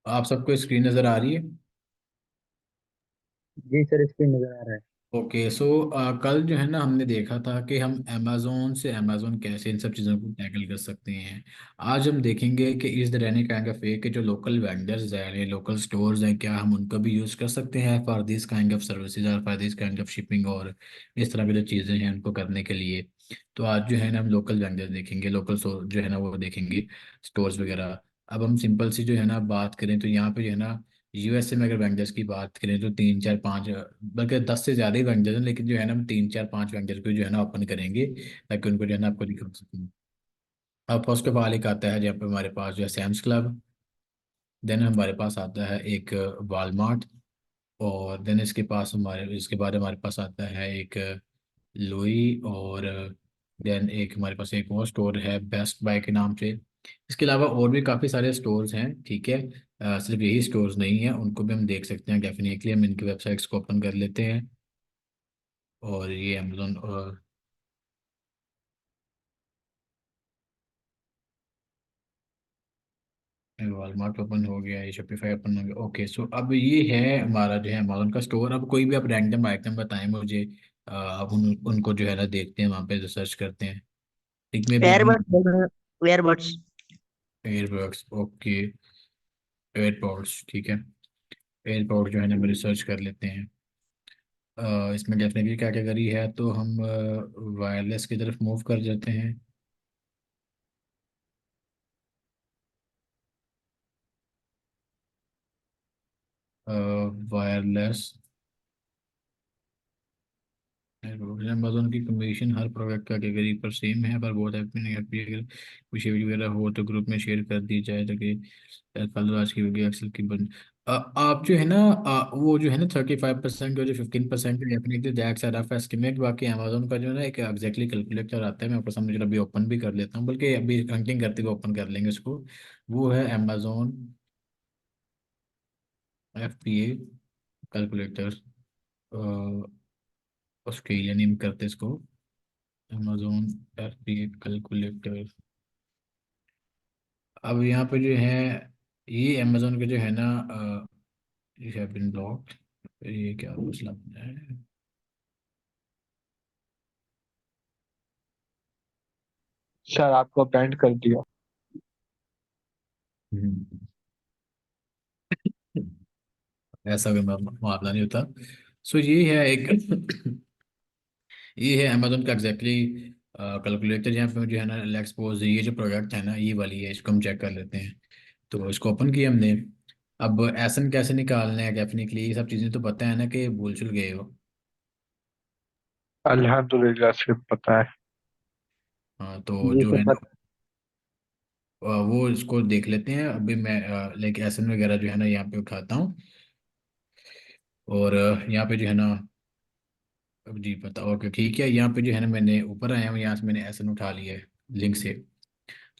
आप सबको स्क्रीन नज़र आ रही है? जी सर, स्क्रीन नजर आ रहा है। ओके सो कल जो है ना हमने देखा था कि हम अमेजोन कैसे इन सब चीज़ों को टैकल कर सकते हैं। आज हम देखेंगे कि is there any kind of way कि जो लोकल वेंडर्स हैं, लोकल स्टोर्स हैं, क्या हम उनको भी यूज़ कर सकते हैं for this kind of services और for this kind of shipping और इस तरह की जो चीज़ें हैं उनको करने के लिए। तो आज जो है ना हम लोकल वेंडर्स देखेंगे, लोकल जो है ना वो देखेंगे, स्टोर्स वगैरह। अब हम सिंपल सी जो है ना बात करें तो यहाँ पे जो है ना यूएसए में अगर वेंडर्स की बात करें तो तीन चार पाँच, बल्कि 10 से ज़्यादा ही वेंडर्स हैं, लेकिन जो है ना हम तीन चार पाँच वेंडर को जो है ना ओपन करेंगे ताकि उनको जो है ना आपको दिखा सकें। अब फर्स्ट ऑफ ऑल एक आता है जहाँ पे हमारे पास जो है सैम्स क्लब। देन हमारे पास आता है एक वालमार्ट। और देन इसके बाद हमारे पास आता है एक लुई। और देन एक हमारे पास एक और स्टोर है बेस्ट बाय के नाम से। इसके अलावा और भी काफ़ी सारे स्टोर्स हैं, ठीक है। सिर्फ यही स्टोर्स नहीं है, उनको भी हम देख सकते हैं। डेफिनेटली हम इनकी वेबसाइट्स को ओपन कर लेते हैं। और ये अमेजोन और वॉलमार्ट ओपन हो गया, ये शॉपिफाई ओपन हो गया। ओके सो अब ये है हमारा जो है अमेजोन का स्टोर। अब कोई भी आप रैंडम आइटम बताएं मुझे, अब उनको जो है ना देखते हैं, वहाँ पे रिसर्च करते हैं। एक में भी एयरबड्स बोल रहे हैं, एयरबड्स। Airbuds, okay. एयरपॉड्स, ठीक है। एयरपॉड जो है ना हम रिसर्च कर लेते हैं। इसमें डेफिनेटली कैटेगरी है तो हम वायरलेस की तरफ मूव कर जाते हैं। वायरलेस अमेजोन की कमीशन हर प्रोडक्ट कैटेगरी पर सेम है, पर बहुत हैप्पी नहीं हैप्पी अगर कुछ वगैरह हो तो ग्रुप में शेयर कर दी जाए ताकि कल आज की वीडियो एक्सेल की बन। आप जो है ना वो जो है ना 35% और जो 15% definitely that's a rough estimate. बाकी अमेजोन का जो है ना एक एग्जैक्टली कैलकुलेटर आता है, मैं आपको सामने अभी ओपन भी कर लेता हूँ, बल्कि अभी हंटिंग करते हुए ओपन कर लेंगे उसको। वो है Amazon FBA calculator. Australia name करते इसको, अमेजोन FBA कैलकुलेटर। अब यहाँ पे जो है ये अमेजोन के जो है ना यू हैव बीन ब्लॉक्ड, ये क्या मसला बना है? सर आपको बैंड कर दिया। हम्म, ऐसा कोई मामला नहीं होता। सो ये है एक ये है अमेजोन का एग्जैक्टली कैलकुलेटर। यहाँ पे जो है ना लेट्स सपोज ये जो प्रोडक्ट है ना ये वाली है, इसको हम चेक कर लेते हैं। तो इसको ओपन किया हमने। अब एसन कैसे निकालना है, डेफिनेटली ये सब चीज़ें तो पता है ना कि भूल चुल गए हो। अल्हम्दुलिल्लाह सिर्फ पता है। हाँ तो ये जो तो है ना पता। वो इसको देख लेते हैं। अभी मैं लाइक एसन वगैरह जो है ना यहाँ पे उठाता हूँ। और यहाँ पे जो है ना, अब जी पता, ओके ठीक है। यहाँ पे जो है ना मैंने ऊपर आया हूँ, यहाँ से मैंने एसन उठा लिया है लिंक से।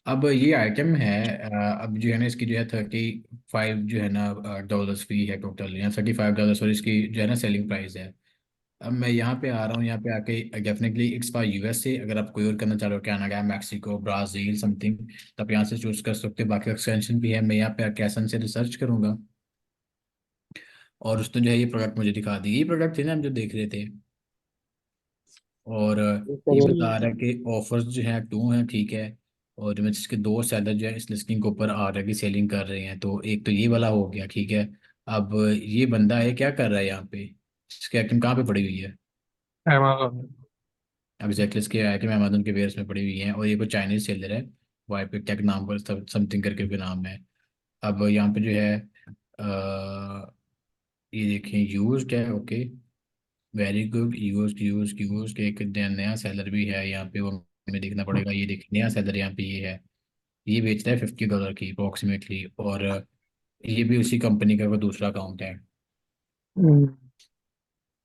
अब ये आइटम है अब जो है ना इसकी जो है 35 जो है ना डॉलर्स फी है टोटल, या $35 और इसकी जो है ना सेलिंग प्राइस है। अब मैं यहाँ पे आ रहा हूँ, यहाँ पे आके डेफिनेटली इट्स फॉर यूएसए। अगर आप कोई और करना चाह रहे हो, कनाडा, मैक्सिको, ब्राज़ील समथिंग, तो आप यहाँ से चूज कर सकते हो। बाकी एक्सटेंशन भी है। मैं यहाँ पे आके एसन से रिसर्च करूंगा और उसने जो है ये प्रोडक्ट मुझे दिखा दी। ये प्रोडक्ट थे ना हम जो देख रहे थे। और ये ये सर बता रहा है कि ऑफर्स जो है 2 हैं, ठीक है। और जो मैं इसके दो सेलर जो है इस लिस्टिंग के ऊपर ऑलरेडी सेलिंग कर रहे हैं, तो एक तो ये वाला हो गया, ठीक है। अब ये बंदा है क्या कर रहा है यहाँ पे, इसकी आइटम कहाँ पे पड़ी हुई है? अमेज़न। अब एग्जैक्टली इसकी आइटम अमेजोन के वेयर्स में पड़ी हुई हैं और ये कोई चाइनीज सेलर है। वाईपी टेक नाम पर समथिंग करके भी नाम है। अब यहाँ पे जो है ये देखें यूज्ड है, ओके। वेरी गुड, यूज्ड एक नया सेलर भी है यहाँ पे, वो हमें देखना पड़ेगा। ये देख नया सेलर यहाँ पे ये है। ये बेचता है $50 की अप्रोक्सीमेटली। और ये भी उसी कंपनी का कोई दूसरा अकाउंट है। हम्म,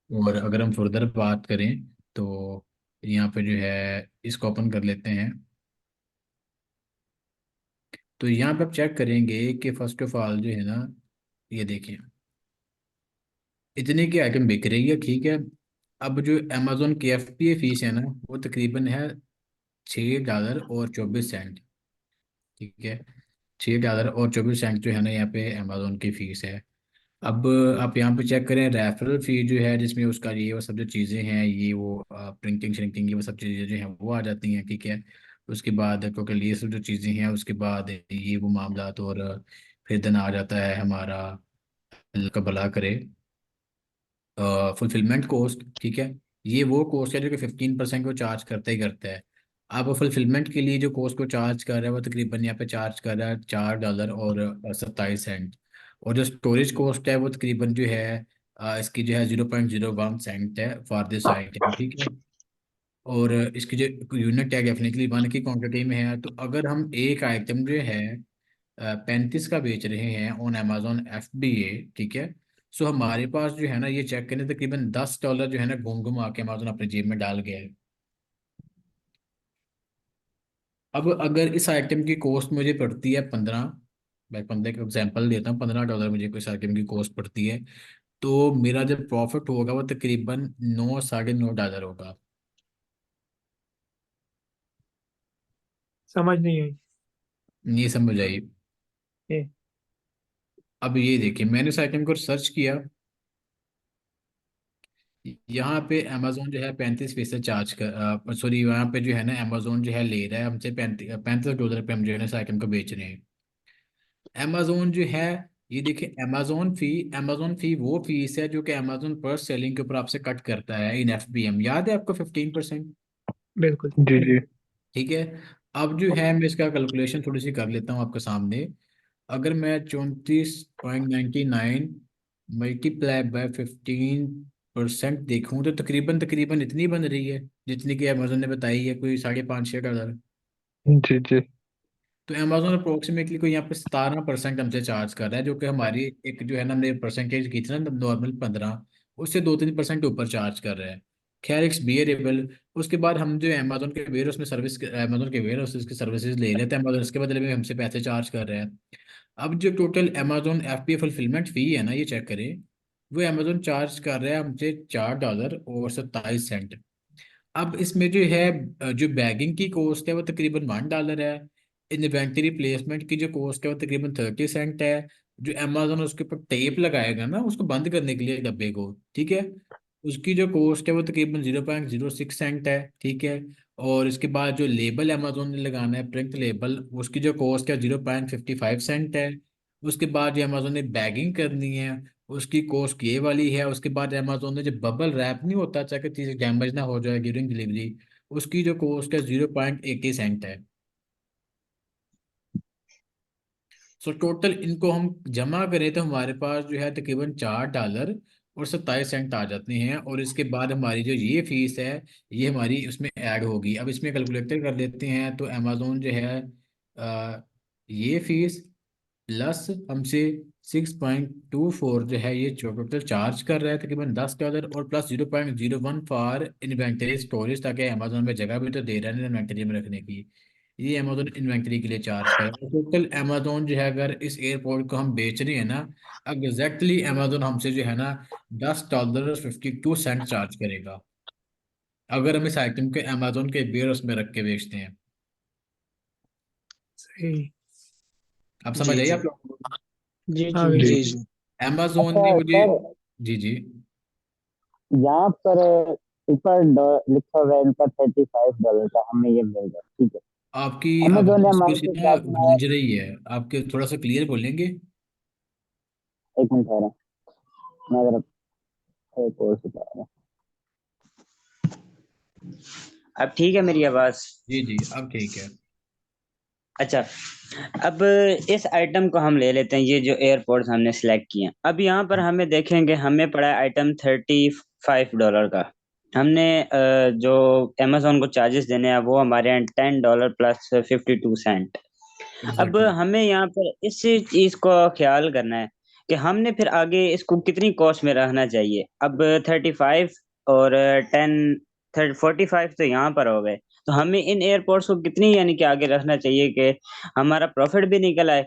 और अगर हम फर्दर बात करें तो यहाँ पे जो है इसको ओपन कर लेते हैं। तो यहाँ पे आप चेक करेंगे कि फर्स्ट ऑफ ऑल जो है ना ये देखिए इतने की आइटम बिक रही है, ठीक है। अब जो अमेजोन की FBA फीस है ना वो तकरीबन है $6.24, ठीक है। $6 और 24 सेंट जो है ना यहाँ पे अमेजोन की फीस है। अब आप यहाँ पे चेक करें रेफरल फी जो है, जिसमें उसका ये वो सब जो चीज़ें हैं, ये वो प्रिंटिंग श्रिंकिंग, ये वो सब चीज़ें जो हैं वो आ जाती हैं, ठीक है। उसके बाद टोटल ये सब जो चीज़ें हैं, उसके बाद ये वो मामलात, और फिर दिन आ जाता है हमारा, अल्लाह का भला करे, फुलफिलमेंट कॉस्ट, ठीक है। ये वो कॉस्ट है जो कि 15% को चार्ज करता ही करता है। अब फुलफिलमेंट के लिए जो कॉस्ट को चार्ज कर रहा है वो तकरीबन यहाँ पे चार्ज कर रहा है $4 और 27 सेंट। और जो स्टोरेज कॉस्ट है वो तकरीबन जो है इसकी जो है 0.01 सेंट है फॉर दिस आइटम, ठीक है। और इसकी जो यूनिट है डेफिनेटली 1 की क्वांटिटी में है। तो अगर हम एक आइटम जो है 35 का बेच रहे हैं ऑन अमेजोन FBA, ठीक है। सो हमारे पास जो है ना, ये चेक करें, तकरीबन $10 जो है ना घूम घुमा के अमेजोन अपने जेब में डाल गया है। अब अगर इस आइटम की कॉस्ट मुझे पड़ती है 15, मैं 15 का एग्जाम्पल देता हूँ, $15 मुझे कोई इस आइटम की कॉस्ट पड़ती है, तो मेरा जब प्रॉफिट होगा वो तकरीबन 9 $9.5 होगा। समझ नहीं आई। ये समझ आई। ये अब ये देखिए, मैंने इस आइटम को सर्च किया, यहाँ पे अमेजोन जो है 35 फीसद चार्ज कर, सॉरी, यहाँ पे जो है ना अमेजोन जो है ले रहा है हमसे $35 पे हम जो है ना इस आइटम को बेच रहे हैं। अमेजोन जो है, ये देखिए, अमेजोन फी वो फीस है जो कि अमेजोन पर सेलिंग के ऊपर आपसे कट करता है इन FBM, याद है आपको 15%, बिल्कुल जी जी। ठीक है। अब जो है मैं इसका कैलकुलेशन थोड़ी सी कर लेता हूँ आपके सामने। अगर मैं 34.99 मल्टीप्लाई बाय 15% देखूँ तो तकरीबन तकरीबन इतनी बन रही है जितनी कि अमेजोन ने बताई है, कोई 5.5 6 डॉलर। जी जी। तो अमेजोन अप्रोक्सीमेटली कोई यहाँ पे 17% हमसे चार्ज कर रहा है, जो कि हमारी एक जो है ना, हमने परसेंटेज की थी ना नॉर्मल 15, उससे 2-3% ऊपर चार्ज कर रहा है। खैर, इट्स बियरेबल। उसके बाद हम जो अमेजोन के वेयर हाउस में सर्विस, अमेजोन के वेयर हाउस की सर्विसेज ले रहे थे, अमेजोन इसके बदले में हमसे पैसे चार्ज कर रहा है। अब जो टोटल अमेजोन FBA फुलफिलमेंट फ़ी है ना, ये चेक करें, वो अमेजोन चार्ज कर रहा है हमसे $4 और 27 सेंट। अब इसमें जो है जो बैगिंग की कॉस्ट है वो तकरीबन $1 है। इन्वेंटरी प्लेसमेंट की जो कॉस्ट है वो तकरीबन 30 सेंट है। जो अमेजोन उसके ऊपर टेप लगाएगा ना उसको बंद करने के लिए डब्बे को, ठीक है, उसकी जो कॉस्ट है वो तकरीबन 0.06 सेंट है, ठीक है। और इसके बाद जो लेबल अमेजोन ने लगाना है, प्रिंट लेबल, उसकी जो कॉस्ट है 0.55 सेंट है। उसके बाद जो अमेजोन ने बैगिंग करनी है, उसकी कॉस्ट ये वाली है। उसके बाद अमेजोन ने जो बबल रैप नहीं होता, चाहे चीज़ डैमेज ना हो जाए ड्यूरिंग डिलीवरी, उसकी जो कॉस्ट है 0.80 सेंट है। सो टोटल इनको हम जमा करें तो हमारे पास जो है तकरीबन $4 और 27 सेंट आ जाते हैं। और इसके बाद हमारी जो ये फीस है, ये हमारी उसमें ऐड होगी। अब इसमें कैलकुलेटर कर लेते हैं, तो अमेजोन जो है ये फीस प्लस हमसे 6.24 जो है ये टोटल चार्ज कर रहा है तकरीबन $10, और प्लस 0.01 फॉर इन्वेंटरी स्टोरेज, ताकि अमेजोन में जगह भी तो दे रहा है ना इन्वेंटरी में रखने की। ये अमेजोन इन्वेंटरी के लिए चार्ज कर रहा है। टोटल अमेजोन जो है, अगर इस एयरपोर्ट को हम बेच रहे हैं ना, एग्जैक्टली अमेजोन हमसे जो है ना $10.52 चार्ज करेगा, अगर हम इस आइटम के अमेजोन के वेयर हाउस में रख के बेचते हैं। सही। आप समझ जी आइए जी। आप लोग। जी हाँ जी बिल्कुल। जी जी। अमेजोन अच्छा ने मुझे, सर, जी जी, यहाँ पर ऊपर लिखा हुआ है इनका $35 का, हमें ये मिल रहा है, ठीक है। आपकी अमेजोन ने आवाज़ हमारे थोड़ी सी से ना क्या सुनाया? गूंज रही है, आपके थोड़ा सा क्लियर बोलेंगे। एक मिनट ठहरा, मैं जरा एक और सिखा रहा हूँ। अब ठीक है मेरी आवाज? जी जी, अब ठीक है। अच्छा, अब इस आइटम को हम ले लेते हैं, ये जो एयरपोर्ट्स हमने सेलेक्ट किए हैं। अब यहाँ पर हमें देखेंगे हमें पड़ा है आइटम $35 का। हमने जो अमेजोन को चार्जेस देने हैं वो हमारे यहाँ $10 प्लस 52 सेंट। अब एग्जैक्टली। हमें यहाँ पर इस चीज को ख्याल करना है कि हमने फिर आगे इसको कितनी कॉस्ट में रखना चाहिए। अब 35 और 45 तो यहाँ पर हो गए, तो हमें इन एयरपोर्ट्स को कितनी यानी कि आगे रखना चाहिए कि हमारा प्रॉफिट भी निकल आए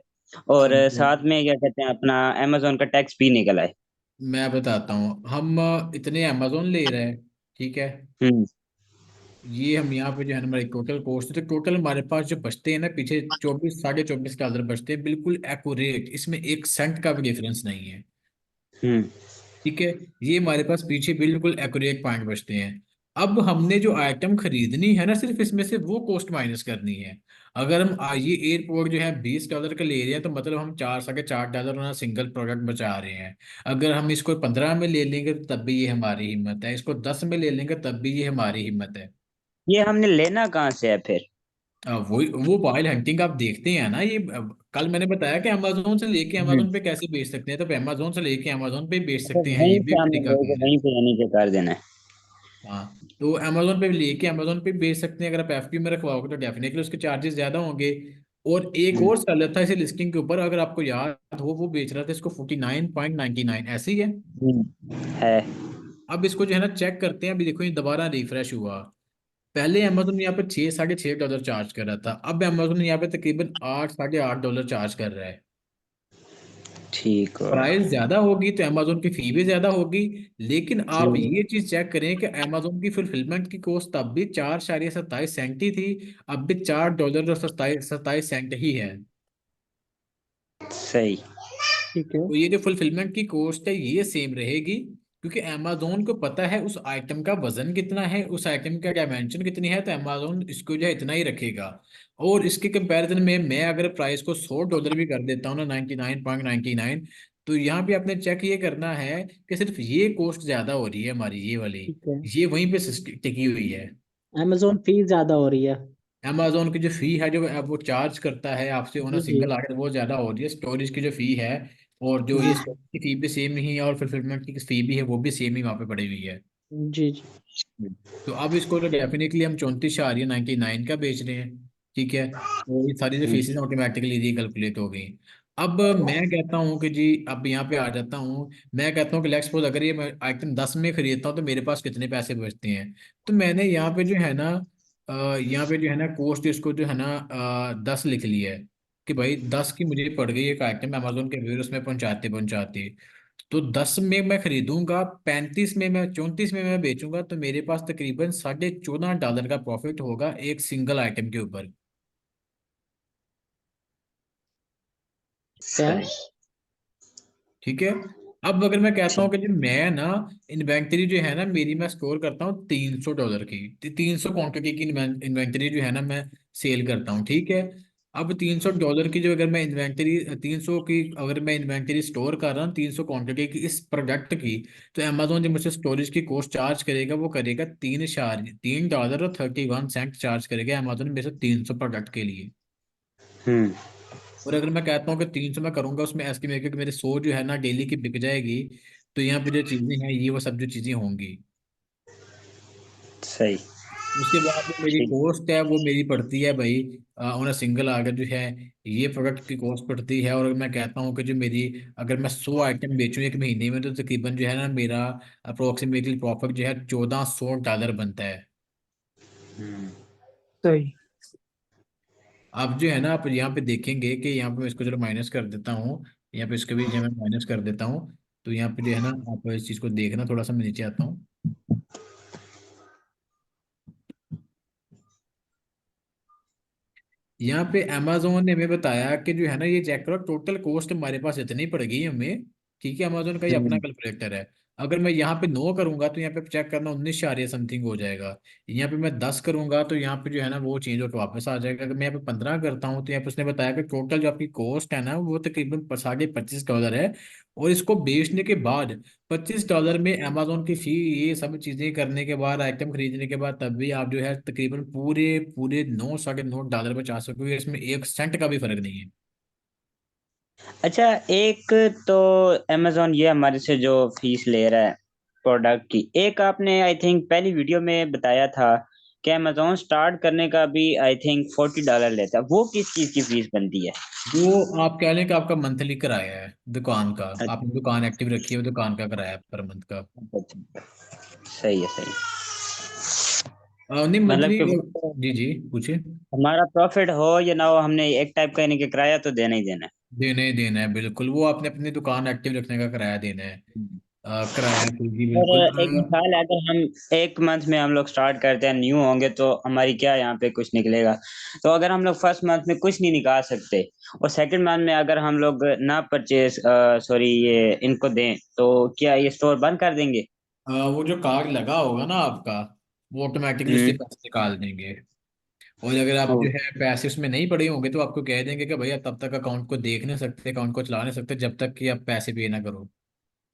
और अब साथ में क्या कहते हैं अपना अमेजोन का टैक्स भी निकल आए। मैं बताता हूँ, हम इतने अमेजोन ले रहे हैं, ठीक है। हम्म ये हम यहाँ पे जो है हमारे टोटल कॉस्ट, तो टोटल हमारे पास जो बचते हैं ना पीछे 24 साढ़े 24 डॉलर बचते हैं, बिल्कुल एक्यूरेट, इसमें 1 सेंट का भी डिफरेंस नहीं है। हम्म। ठीक है, ये हमारे पास पीछे बिल्कुल एक्यूरेट पॉइंट बचते हैं। अब हमने जो आइटम खरीदनी है ना, सिर्फ इसमें से वो कॉस्ट माइनस करनी है। अगर हम ये एयरपोर्ट जो है 20 डॉलर का ले रहे हैं, तो मतलब हम 4 साढ़े 4 डॉलर ना सिंगल प्रोडक्ट बचा रहे हैं। अगर हम इसको 15 में ले लेंगे तो तब भी ये हमारी हिम्मत है, इसको 10 में ले लेंगे तब भी ये हमारी हिम्मत है। ये हमने लेना कहाँ से है फिर? वो वाइल हंटिंग आप देखते हैं ना, ये कल मैंने बताया कि अमेजोन से लेके हम्म। अमेजोन पे कैसे बेच सकते हैं, तो अमेजोन से लेके अमेजोन पे बेच अच्छा, सकते हैं, ये वहीं भी से एक हमें तरीका लेके कार है। वहीं पे यानी कि कर देना है। हाँ, तो अमेजोन पे लेके अमेजोन पे बेच सकते हैं। अगर आप एफपी में रखवाओगे तो डेफिनेटली उसके चार्जेस ज्यादा होंगे। और एक हम्म। और सेलर था इसे लिस्टिंग के ऊपर, अगर आपको याद हो, वो बेच रहा था इसको 49.99, ऐसे ही है। है। अब इसको जो है ना चेक करते हैं, अभी देखो ये दोबारा रिफ्रेश हुआ। पहले अमेजोन यहाँ पे 6 साढ़े 6 डॉलर चार्ज कर रहा था, अब अमेजोन यहाँ पे तकरीबन 8 साढ़े 8 डॉलर चार्ज कर रहा है। ठीक हो। प्राइस ज्यादा होगी तो अमेजोन की फी भी ज्यादा होगी। लेकिन आप ठीक। ये चीज चेक करें कि अमेजोन की फुलफिलमेंट की कॉस्ट तब भी 4.27 सेंट ही थी, अब भी 4 डॉलर और 27 सेंट ही है। सही। ठीक है। तो ये जो फुलफिलमेंट की कॉस्ट है ये सेम रहेगी, क्योंकि अमेजोन को पता है उस आइटम का वजन कितना है, उस आइटम का डायमेंशन कितनी है, तो अमेजोन इसको जो है इतना ही रखेगा। और इसके कंपैरिजन में मैं अगर प्राइस को 100 डॉलर भी कर देता हूँ ना, 99.99, तो यहाँ पे आपने चेक ये करना है कि सिर्फ ये कॉस्ट ज्यादा हो रही है हमारी, ये वाली, ठीक है। ये वहीं पे टिकी हुई है। अमेजोन फीस ज्यादा हो रही है। अमेजोन की जो फी है जो अब वो चार्ज करता है आपसे ऑन जी जी। सिंगल आर्डर, वो ज्यादा हो रही है। स्टोरेज की जो फी है, और जो ये स्टोरेज की फी भी सेम ही है, और fulfillment की फी भी है, वो भी सेम ही वहाँ पे पड़ी हुई है। जी जी। तो अब इसको तो डेफिनेटली हम 34.99 का बेच रहे हैं। ठीक है, तो ये सारी जो हम्म। फीसेस ऑटोमेटिकली रिकैलकुलेट हो गई। अब मैं कहता हूँ कि जी, अब यहाँ पे आ जाता हूँ, मैं कहता हूँ कि लेट्स सपोज अगर ये मैं आइटम 10 में खरीदता हूँ तो मेरे पास कितने पैसे बचते हैं। तो मैंने यहाँ पे जो है ना, यहाँ पे जो है ना कॉस्ट इसको जो है ना 10 लिख लिया है, कि भाई 10 की मुझे पड़ गई एक आइटम अमेजोन के व्यूअर्स में पहुंचाते पहुंचाते। तो 10 में मैं खरीदूंगा, 35 में मैं 34 में मैं बेचूंगा, तो मेरे पास तकरीबन $14.5 का प्रॉफिट होगा एक सिंगल आइटम के ऊपर। क्या? सही। ठीक है, अब अगर मैं कहता हूँ ठीक। कि जो मैं ना इन्वेंटरी जो है ना मेरी, मैं स्टोर करता हूँ $300 की, 300 क्वांटिटी की इन्वेंटरी जो है ना मैं सेल करता हूँ। ठीक है, अब $300 की जो अगर मैं इन्वेंटरी 300 की अगर मैं इन्वेंटरी स्टोर कर रहा हूँ 300 क्वांटिटी की इस प्रोडक्ट की, तो अमेजोन जो मुझसे स्टोरेज की कॉस्ट चार्ज करेगा वो करेगा 3 डॉलर और 31 सेंट चार्ज करेगा अमेजोन मेरे से 300 प्रोडक्ट के लिए। हम्म। और अगर मैं कहता हूँ कि 300 में करूंगा, उसमें एस्टिमेट कि मेरे 100 जो है ना डेली की बिक जाएगी, तो यहाँ पे जो चीजें हैं ये वो सब जो चीजें होंगी। सही। उसके बाद जो मेरी ठीक। कॉस्ट है वो मेरी पड़ती है भाई, ऑन सिंगल आगर जो है ये प्रोडक्ट की कॉस्ट पड़ती है। और अगर मैं कहता हूँ कि जो मेरी, अगर मैं 100 आइटम बेचूं एक महीने में, तो तकरीबन जो है ना मेरा अप्रोक्सीमेटली प्रॉफिट जो है $1400 बनता है। हम्म। सही। आप जो है ना आप यहाँ पे देखेंगे कि यहाँ पे मैं इसको चलो माइनस कर देता हूँ, यहाँ पे इसको भी जो मैं माइनस कर देता हूँ। तो यहाँ पे जो है ना आप इस चीज़ को देखना, थोड़ा सा मैं नीचे आता हूँ। यहाँ पे अमेजोन ने हमें बताया कि जो है ना ये चेक करो, टोटल कॉस्ट हमारे पास इतनी पड़ गई हमें। ठीक है, अमेजोन का ये अपना हम्म। कैलकुलेटर है। अगर मैं यहाँ पे 9 करूंगा तो यहाँ पे चेक करना 19 समथिंग हो जाएगा। यहाँ पे मैं 10 करूंगा तो यहाँ पे जो है ना वो चेंज होकर वापस आ जाएगा। अगर मैं यहाँ पे 15 करता हूँ तो यहाँ पे उसने बताया कि टोटल जो आपकी कॉस्ट है ना वो तकरीबन $25.5 है। और इसको बेचने के बाद $25 में अमेजोन की फी, ये सब चीजें करने के बाद, आइटम खरीदने के बाद, तब भी आप जो है तकरीबन पूरे पूरे 9 साढ़े 9 डॉलर बचा सकोगे, इसमें 1 सेंट का भी फर्क नहीं है। अच्छा, एक तो अमेजोन ये हमारे से जो फीस ले रहा है प्रोडक्ट की, एक आपने आई थिंक पहली वीडियो में बताया था कि अमेजोन स्टार्ट करने का भी आई थिंक $40 लेता है, वो किस चीज की फीस बनती है? वो आप कह लें कि आपका मंथली किराया है दुकान का, आपने अच्छा। दुकान एक्टिव रखी है, वो दुकान का किराया पर मंथ का। अच्छा। सही है। सही। नहीं, मतलब मंथली। कि जी जी, पूछिए। हमारा प्रॉफिट हो या ना हो, हमने एक टाइप का यानी कि किराया तो देना ही देना है। देना ही देना है, बिल्कुल, वो आपने अपनी दुकान एक्टिव रखने का किराया देना है। कराया फिर भी बिल्कुल। और एक मिसाल है, अगर हम एक मंथ में हम लोग स्टार्ट करते हैं, न्यू होंगे तो हमारी क्या यहाँ पे कुछ निकलेगा। तो अगर हम लोग फर्स्ट मंथ में कुछ नहीं निकाल सकते और सेकंड मंथ में अगर हम लोग ना परचेज सॉरी ये इनको दें, तो क्या ये स्टोर बंद कर देंगे? वो जो कार्ड लगा होगा ना आपका, वो ऑटोमेटिकली उससे हम्म। पैसे निकाल देंगे। और अगर आप ओ, जो है पैसे उसमें नहीं पड़े होंगे तो आपको कह देंगे कि भैया तब तक अकाउंट को देख नहीं सकते, अकाउंट को चला नहीं सकते जब तक कि आप पैसे पे ना करो।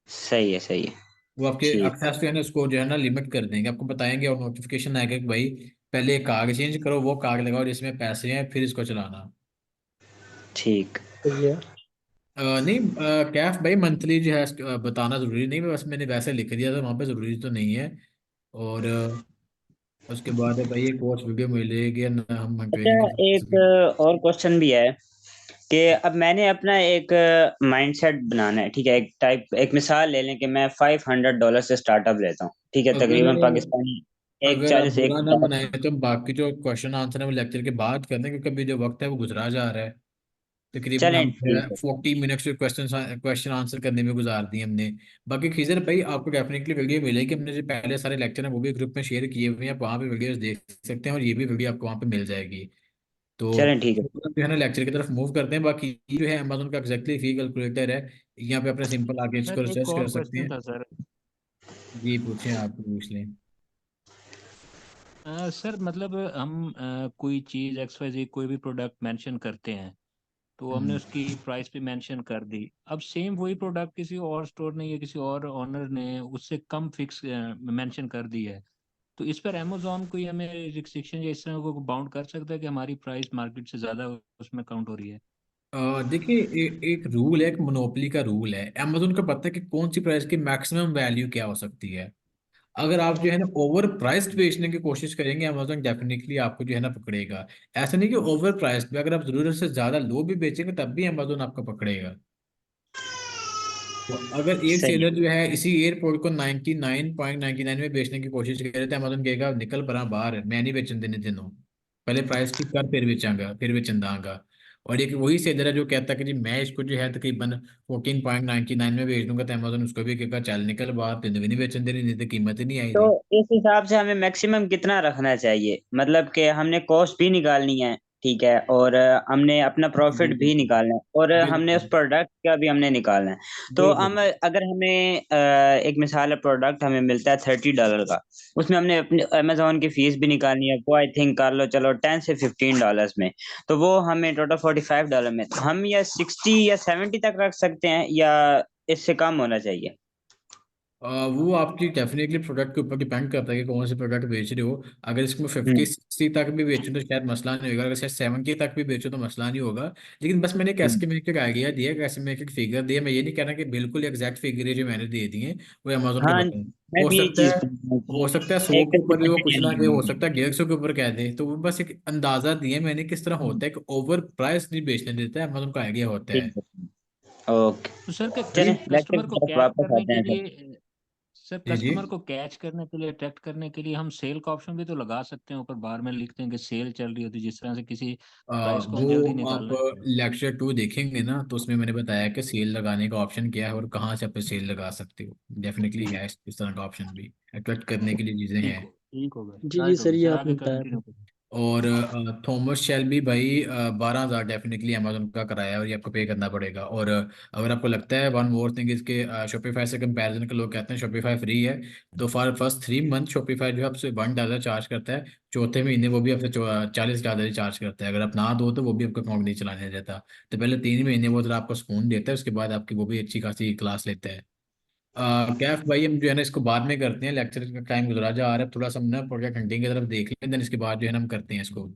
सही है, सही है। वो आपके ठीक। एक्सेस जो है ना उसको जो है ना लिमिट कर देंगे, आपको बताएंगे और नोटिफिकेशन आएगा कि भाई पहले कार्ड चेंज करो, वो कार्ड लगाओ जिसमें पैसे हैं, फिर इसको चलाना। ठीक। सही है। नहीं, कैफ भाई मंथली जो है बताना जरूरी नहीं, बस मैंने वैसे लिख दिया था वहाँ पे, जरूरी तो नहीं है। और उसके बाद है भाई एक कोर्स वीडियो मिलेगी ना, हम अच्छा, ट्रेनिंग के एक और क्वेश्चन भी है कि अब मैंने अपना एक माइंडसेट बनाना है, ठीक है। एक मिसाल ले लें कि मैं $500 से स्टार्टअप लेता हूँ, ठीक है, अगर तकरीबन पाकिस्तानी एक अगर आप 40 एक बुरा ना 50। मनाए तो बाकी जो क्वेश्चन आंसर है वो लेक्चर के बाद कर दें, क्योंकि अभी जो वक्त है वो गुजरा जा रहा है। तकरीबन चलें, हम ठीक है। 40 मिनट्स क्वेश्चन क्वेश्चन आंसर करने में गुजार दिए हमने। बाकी खीजर भाई आपको डेफिनेटली वीडियो मिलेगी, हमने जो पहले सारे लेक्चर हैं वो भी ग्रुप में शेयर किए हुए हैं, आप वहाँ पे वीडियोस देख सकते हैं और ये भी वीडियो आपको वहाँ पे मिल जाएगी। तो चलें, ठीक है। जो है ना लेक्चर की तरफ मूव करते हैं। बाकी ये जो है अमेजोन का एग्जैक्टली फी कैलकुलेटर है, यहाँ पे अपने सिंपल आगे इसको सर एक रिसर्च और कर सकते क्वेश्चन हैं। था सर। जी पूछें, आप पूछ लें। सर मतलब हम कोई चीज एक्स वाई जेड कोई भी प्रोडक्ट मेंशन करते हैं, तो हमने हम्म। उसकी प्राइस भी मेंशन कर दी। अब सेम वही प्रोडक्ट किसी और स्टोर ने या किसी और ओनर ने उससे कम फिक्स मेंशन कर दी है, तो इस पर अमेजोन कोई हमें रिस्ट्रिक्शन या इस तरह को बाउंड कर सकता है कि हमारी प्राइस मार्केट से ज्यादा उसमें काउंट हो रही है? देखिए एक रूल है, एक मोनोपोली का रूल है, अमेजोन को पता है कि कौन सी प्राइस की मैक्सिमम वैल्यू क्या हो सकती है। अगर आप जो है ना ओवर प्राइस्ड बेचने की कोशिश करेंगे, अमेजोन डेफिनेटली आपको जो है ना पकड़ेगा। ऐसा नहीं कि ओवर प्राइस्ड पे, अगर आप जरूरत से ज्यादा लो भी बेचेंगे तब भी अमेजोन आपको पकड़ेगा। तो अगर एक सही है। सेलर जो है इसी एयरपोर्ट को 99.99 में बेचने की कोशिश करे तो अमेजोन कहेगा निकल परा बाहर, मैं नहीं बेचन देने तेनों, पहले प्राइस ठीक कर फिर बेचांगा, फिर बेचन दांगा। और एक वही सेलर है जो कहता है कि जी मैं इसको जो है तकरीबन 14.99 में बेच दूंगा, तो अमेजोन उसको भी कहेगा चल निकल बाहर, तेने भी नहीं बेचन देनी, नहीं तो कीमत ही नहीं आई तो थी। इस हिसाब से हमें मैक्सिमम कितना रखना चाहिए, मतलब कि हमने कॉस्ट भी निकालनी है, ठीक है, और हमने अपना प्रॉफिट भी बिल्कुल निकालना है, और हमने उस बिल्कुल प्रोडक्ट का भी हमने निकालना है। तो बिल्कुल। हम अगर हमें एक मिसाल है, प्रोडक्ट हमें मिलता है $30 का, उसमें हमने अपने अमेजोन की फीस भी निकालनी है, वो आई थिंक कर लो चलो $10 से $15 में। तो वो हमें टोटल $45 में, तो हम या 60 या 70 तक रख सकते हैं, या इससे कम होना चाहिए? वो आपकी डेफिनेटली प्रोडक्ट के ऊपर डिपेंड करता है कि कौन से प्रोडक्ट बेच रहे हो। अगर इसको 50-60 तक भी बेचो तो शायद मसला नहीं होगा, अगर शायद 70 तक भी बेचो तो मसला नहीं होगा। लेकिन बस मैंने एक हम्म। एस्टिमेटेड आइडिया दिया, एक एस्टिमेटेड फिगर दिया, मैं ये नहीं कह रहा कि बिल्कुल एग्जैक्ट फिगर जो मैंने दे दिए वो अमेजोन को हाँ, बताऊं। मैं हो भी यही सकता चीज है समझ रहा हो हूँ सकता है कि 100 एक के ऊपर भी वो कुछ ना कहे, हो एस्टिमेटेड। सकता है 150 के ऊपर कह दे, तो वो बस एक अंदाजा दिया मैंने किस तरह होता है कि ओवर प्राइस नहीं बेचने देता है, अमेजोन का आइडिया होता है। ठीक है। ओके। तो सर क्या जी चलें, लेक्चर कस्टमर की को तरफ कैच वापस करने आते के हैं फिर। लिए, सर जी जी। कस्टमर को कैच करने के लिए, अट्रैक्ट करने के लिए हम सेल का ऑप्शन भी तो लगा सकते हैं, ऊपर बार में लिखते हैं कि सेल चल रही होती है, जिस तरह से किसी प्राइस को हम जल्दी वो आप निकालना चाहें। लेक्चर 2 देखेंगे ना तो उसमें मैंने बताया कि सेल लगाने का ऑप्शन क्या है और कहाँ से आप सेल लगा सकते हो। डेफिनेटली है इस तरह का ऑप्शन भी, अट्रैक्ट करने के लिए चीज़ें हैं। ठीक हो गया, जी जी राइट हो सर, गया ये सर, आपने आगे बताया था। कंटिन्यू करें। और थॉमस शेल्बी भाई 12,000 डेफिनेटली अमेजोन का कराया और ये आपको पे करना पड़ेगा। और अगर आपको लगता है वन मोर थिंग इसके शॉपिफाई से कंपैरिजन के लोग कहते हैं शॉपिफाई फ्री है, तो फॉर फर्स्ट 3 मंथ शॉपिफाई जो है आपसे $1 चार्ज करता है, चौथे महीने वो भी आपसे $40 ही चार्ज करता है। अगर आप ना दो तो वो भी आपका अकाउंट नहीं चलाने देता। तो पहले 3 महीने वो जरा आपको सुकून देता है, उसके बाद आपकी वो भी अच्छी खासी क्लास लेता है। कैफ भाई हम जो है ना इसको बाद में करते हैं, लेक्चर का टाइम गुजरा जा रहा है, थोड़ा सा हम ना प्रोजेक्ट हंटिंग की तरफ देख लें, देन इसके बाद जो है ना हम करते हैं इसको।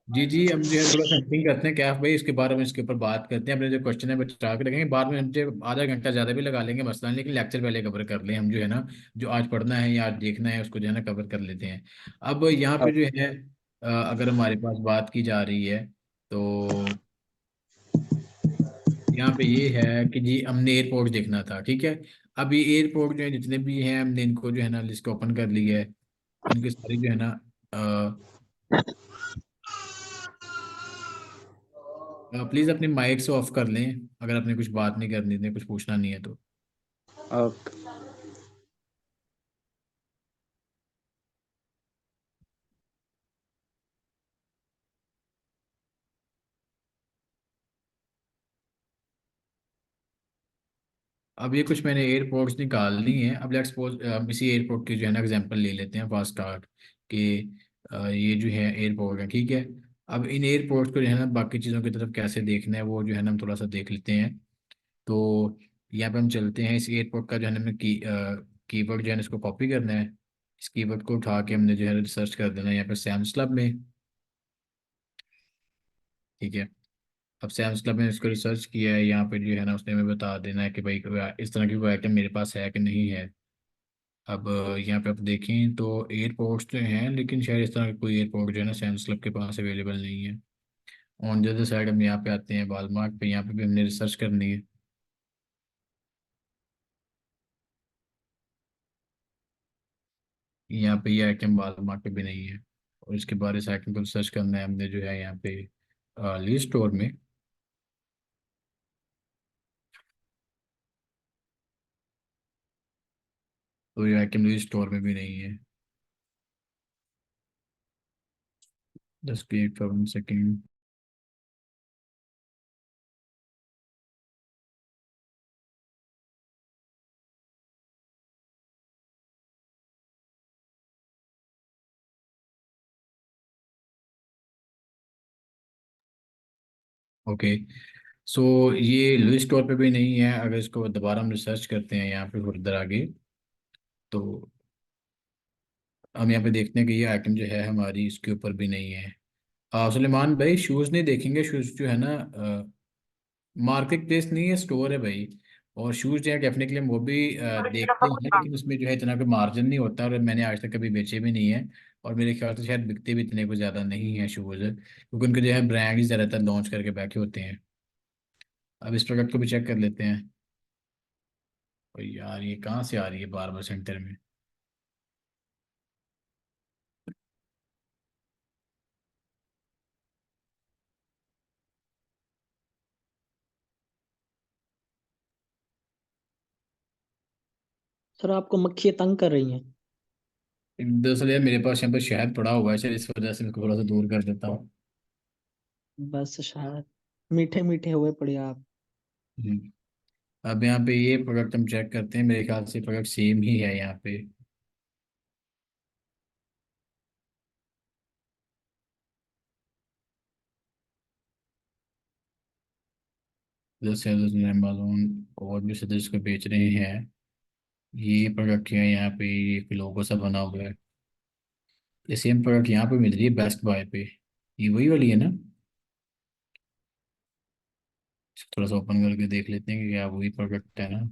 जी जी, हम जो है थोड़ा सा हंटिंग करते हैं कैफ भाई, इसके बारे में इसके ऊपर बात करते हैं, अपने जो क्वेश्चन है बचा के रखेंगे, बाद में हम जो आधा घंटा ज़्यादा भी लगा लेंगे मसला नहीं, लेकिन लेक्चर पहले कवर कर लें हम जो है ना, जो आज पढ़ना है या आज देखना है उसको जो है ना कवर कर लेते हैं। अब यहाँ पे जो है अगर हमारे पास बात की जा रही है तो यहाँ पे ये है कि जी हमने एयरपोर्ट देखना था, ठीक है। अब ये एयरपोर्ट जो है जितने भी हैं हमने इनको जो है ना लिस्ट ओपन कर ली है, इनकी सारी जो है ना प्लीज अपनी माइक से ऑफ कर लें, अगर आपने कुछ बात नहीं करनी है, कुछ पूछना नहीं है तो। ओके। अब ये कुछ मैंने एयरपोर्ट्स निकाल ली हैं। अब लेट्स सपोज इसी एयरपोर्ट की जो है ना एग्जांपल ले लेते हैं फास्ट स्टार्ट कि ये जो है एयरपोर्ट है, ठीक है। अब इन एयरपोर्ट्स को जो है ना बाकी चीज़ों की तरफ कैसे देखना है वो जो है ना हम थोड़ा सा देख लेते हैं। तो यहाँ पे हम चलते हैं, इस एयरपोर्ट का जो है ना हमें कीवर्ड जो है ना इसको कॉपी करना है। इस कीवर्ड को उठा के हमने जो है रिसर्च कर देना है यहाँ पे सैम्स क्लब में, ठीक है। अब सैम्स क्लब में इसको रिसर्च किया है, यहाँ पे जो है ना उसने हमें बता देना है कि भाई इस तरह की कोई आइटम मेरे पास है कि नहीं है। अब यहाँ पे आप देखें तो एयरपोर्ट्स तो हैं, लेकिन शायद इस तरह का कोई एयरपोर्ट जो है ना सैम्स क्लब के पास अवेलेबल नहीं है। ऑन द अदर साइड हम यहाँ पे आते हैं वालमार्ट पे, यहाँ पे भी हमने रिसर्च करनी है। यहाँ पे ये आइटम वालमार्ट पे भी नहीं है, और इसके बाद इस आइटम को रिसर्च करना है हमने जो है यहाँ पे ली स्टोर में। तो ये आइटम ली स्टोर में भी नहीं है। Just wait for 1 second. Okay, so ये ली स्टोर पे भी नहीं है। अगर इसको दोबारा हम रिसर्च करते हैं यहाँ पे फर्दर आगे, तो हम यहाँ पे देखते हैं कि ये आइटम जो है हमारी इसके ऊपर भी नहीं है। सुलेमान भाई, शूज़ नहीं देखेंगे? शूज़ जो है ना मार्केट प्लेस नहीं है, स्टोर है भाई। और शूज़ जो है डेफिनेटली हम वो भी देखते हैं, लेकिन उसमें जो है इतना कोई मार्जिन नहीं होता, और मैंने आज तक कभी बेचे भी नहीं है। और मेरे ख्याल से शायद बिकते भी इतने कुछ ज़्यादा नहीं है शूज़, क्योंकि उनके जो है ब्रांड ही ज़्यादातर लॉन्च करके बैठे होते हैं। अब इस प्रोडक्ट को भी चेक कर लेते हैं। और यार ये कहाँ से आ रही है बार बार सेंटर में? सर आपको मक्खियाँ तंग कर रही हैं? दरअसल यार मेरे पास यहाँ पर शहद पड़ा हुआ है, शायद इस वजह से मैं इसको थोड़ा सा दूर कर देता हूँ। बस शायद मीठे मीठे हुए पड़े आप। हम्म। अब यहाँ पे ये प्रोडक्ट हम चेक करते हैं, मेरे ख्याल से प्रोडक्ट सेम ही है यहाँ पे। जैसे अमेजोन और भी सदस्य को बेच रहे हैं ये प्रोडक्ट है। यहाँ पे एक लोगो सा बना हुआ है। ये सेम प्रोडक्ट यहाँ पे मिल रही है बेस्ट बाय पे। ये वही वाली है ना? इसको थोड़ा सा ओपन करके देख लेते हैं कि क्या वही प्रोडक्ट है ना।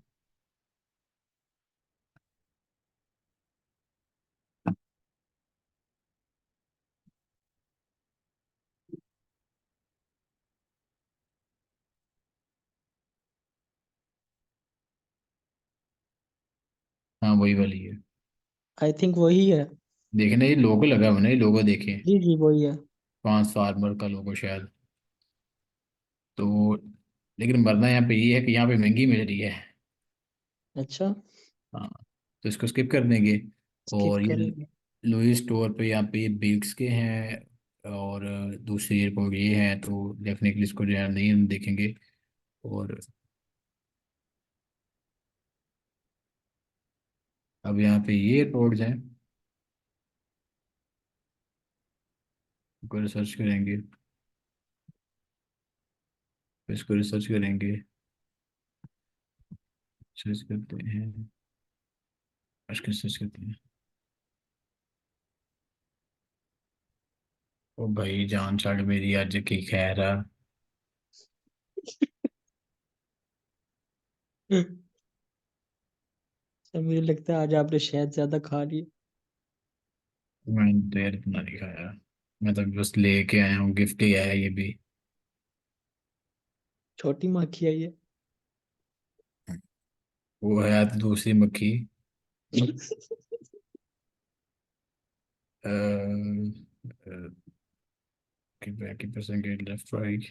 हाँ वही वाली है। आई थिंक वही है। देखे ना, ये लोगो लगा हुआ है ना, ये लोगो देखें। जी जी वही है। ट्रांस फार्मर का लोगो शायद। तो लेकिन मरना यहाँ पे ये है कि यहाँ पे महंगी मिल रही है। अच्छा। हाँ, तो इसको स्किप कर देंगे। स्किप और ये करेंगे। लुई स्टोर पे यहाँ पे बिग्स के हैं, और दूसरी एयरपोर्ट ये हैं, तो डेफिनेटली इसको जो है नहीं हम देखेंगे। और अब यहाँ पे ये एयरपोर्ट्स हैं, इसको रिसर्च करेंगे। इसको रिसर्च करेंगे, सर्च करते हैं, इसको सर्च करते हैं। ओ भाई जान छाड़ मेरी आज की खैर है। सर मुझे लगता है आज आपने शहद ज्यादा खा लिया। मैंने तो यार इतना नहीं खाया, मैं तो बस लेके आया हूँ, गिफ्ट ही आया ये भी। छोटी माखी आई है। वो है तो दूसरी मक्खी। की 20% लेफ्ट राइट।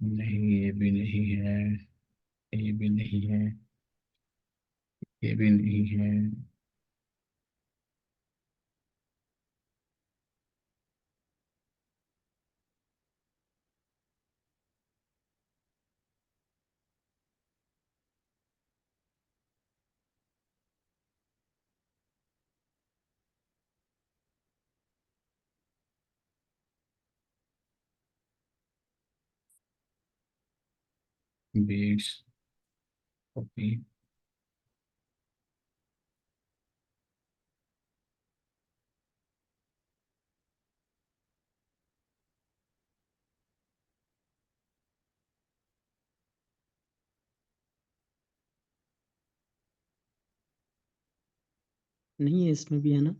नहीं, ये भी नहीं है, ये भी नहीं है, ये भी नहीं है। Beats, copy. नहीं है, इसमें भी है ना।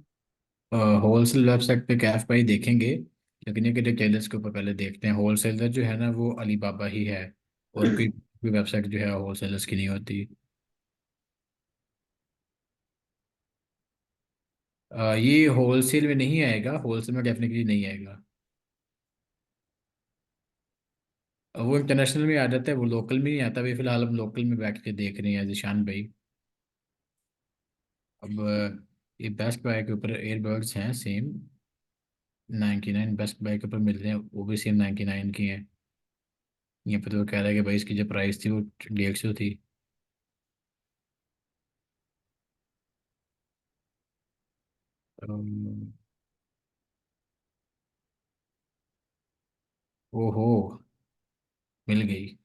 होलसेल वेबसाइट पे कैफ प्राइस देखेंगे, लेकिन ये कि रिटेलर्स के ऊपर पहले देखते हैं। होलसेलर जो है ना वो अलीबाबा ही है, और कोई भी वेबसाइट जो है होलसेलर्स की नहीं होती। ये होलसेल में नहीं आएगा, होलसेल में डेफिनेटली नहीं आएगा। वो इंटरनेशनल में आ जाता है, वो लोकल में नहीं आता। अभी फिलहाल हम लोकल में बैठ के देख रहे हैं जिशान भाई। अब ये बेस्ट बाय के ऊपर एयरबड्स हैं सेम 99, बेस्ट बाय के ऊपर मिल रहे हैं, वो भी सेम 99 की हैं। यहाँ पे तो वो कह रहा है कि भाई इसकी जो प्राइस थी वो 150 थी। अम, ओहो, मिल गई।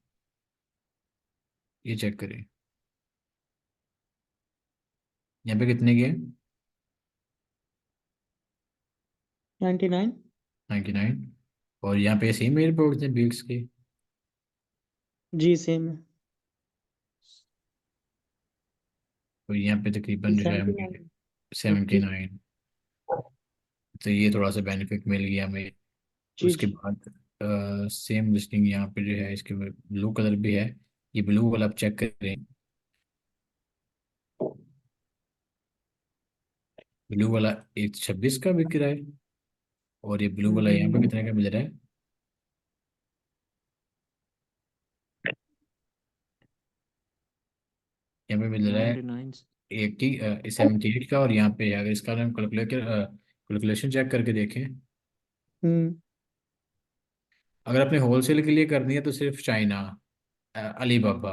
ये चेक करें, यहाँ पे कितने की है? 99। 99। और यहाँ पे सेम एयरपोर्ट्स हैं बिग्स के। जी सेम है। तो यहाँ पे तकरीबन जो है 79। 79। ओके। तो ये थोड़ा सा बेनिफिट मिल गया हमें। जी उसके जी। बाद सेम लिस्टिंग यहाँ पे जो है, इसके ब्लू कलर भी है। ये ब्लू वाला आप चेक करें, ब्लू वाला 126 का बिक रहा है। और ये ब्लू वाला यहाँ पे कितने का मिल रहा है? यहाँ पे मिल रहा है 99। 78 का। और यहाँ पे अगर इसका हम कैलकुलेशन चेक करके देखें, हम्म। अगर आपने होलसेल के लिए करनी है तो सिर्फ चाइना, अलीबाबा,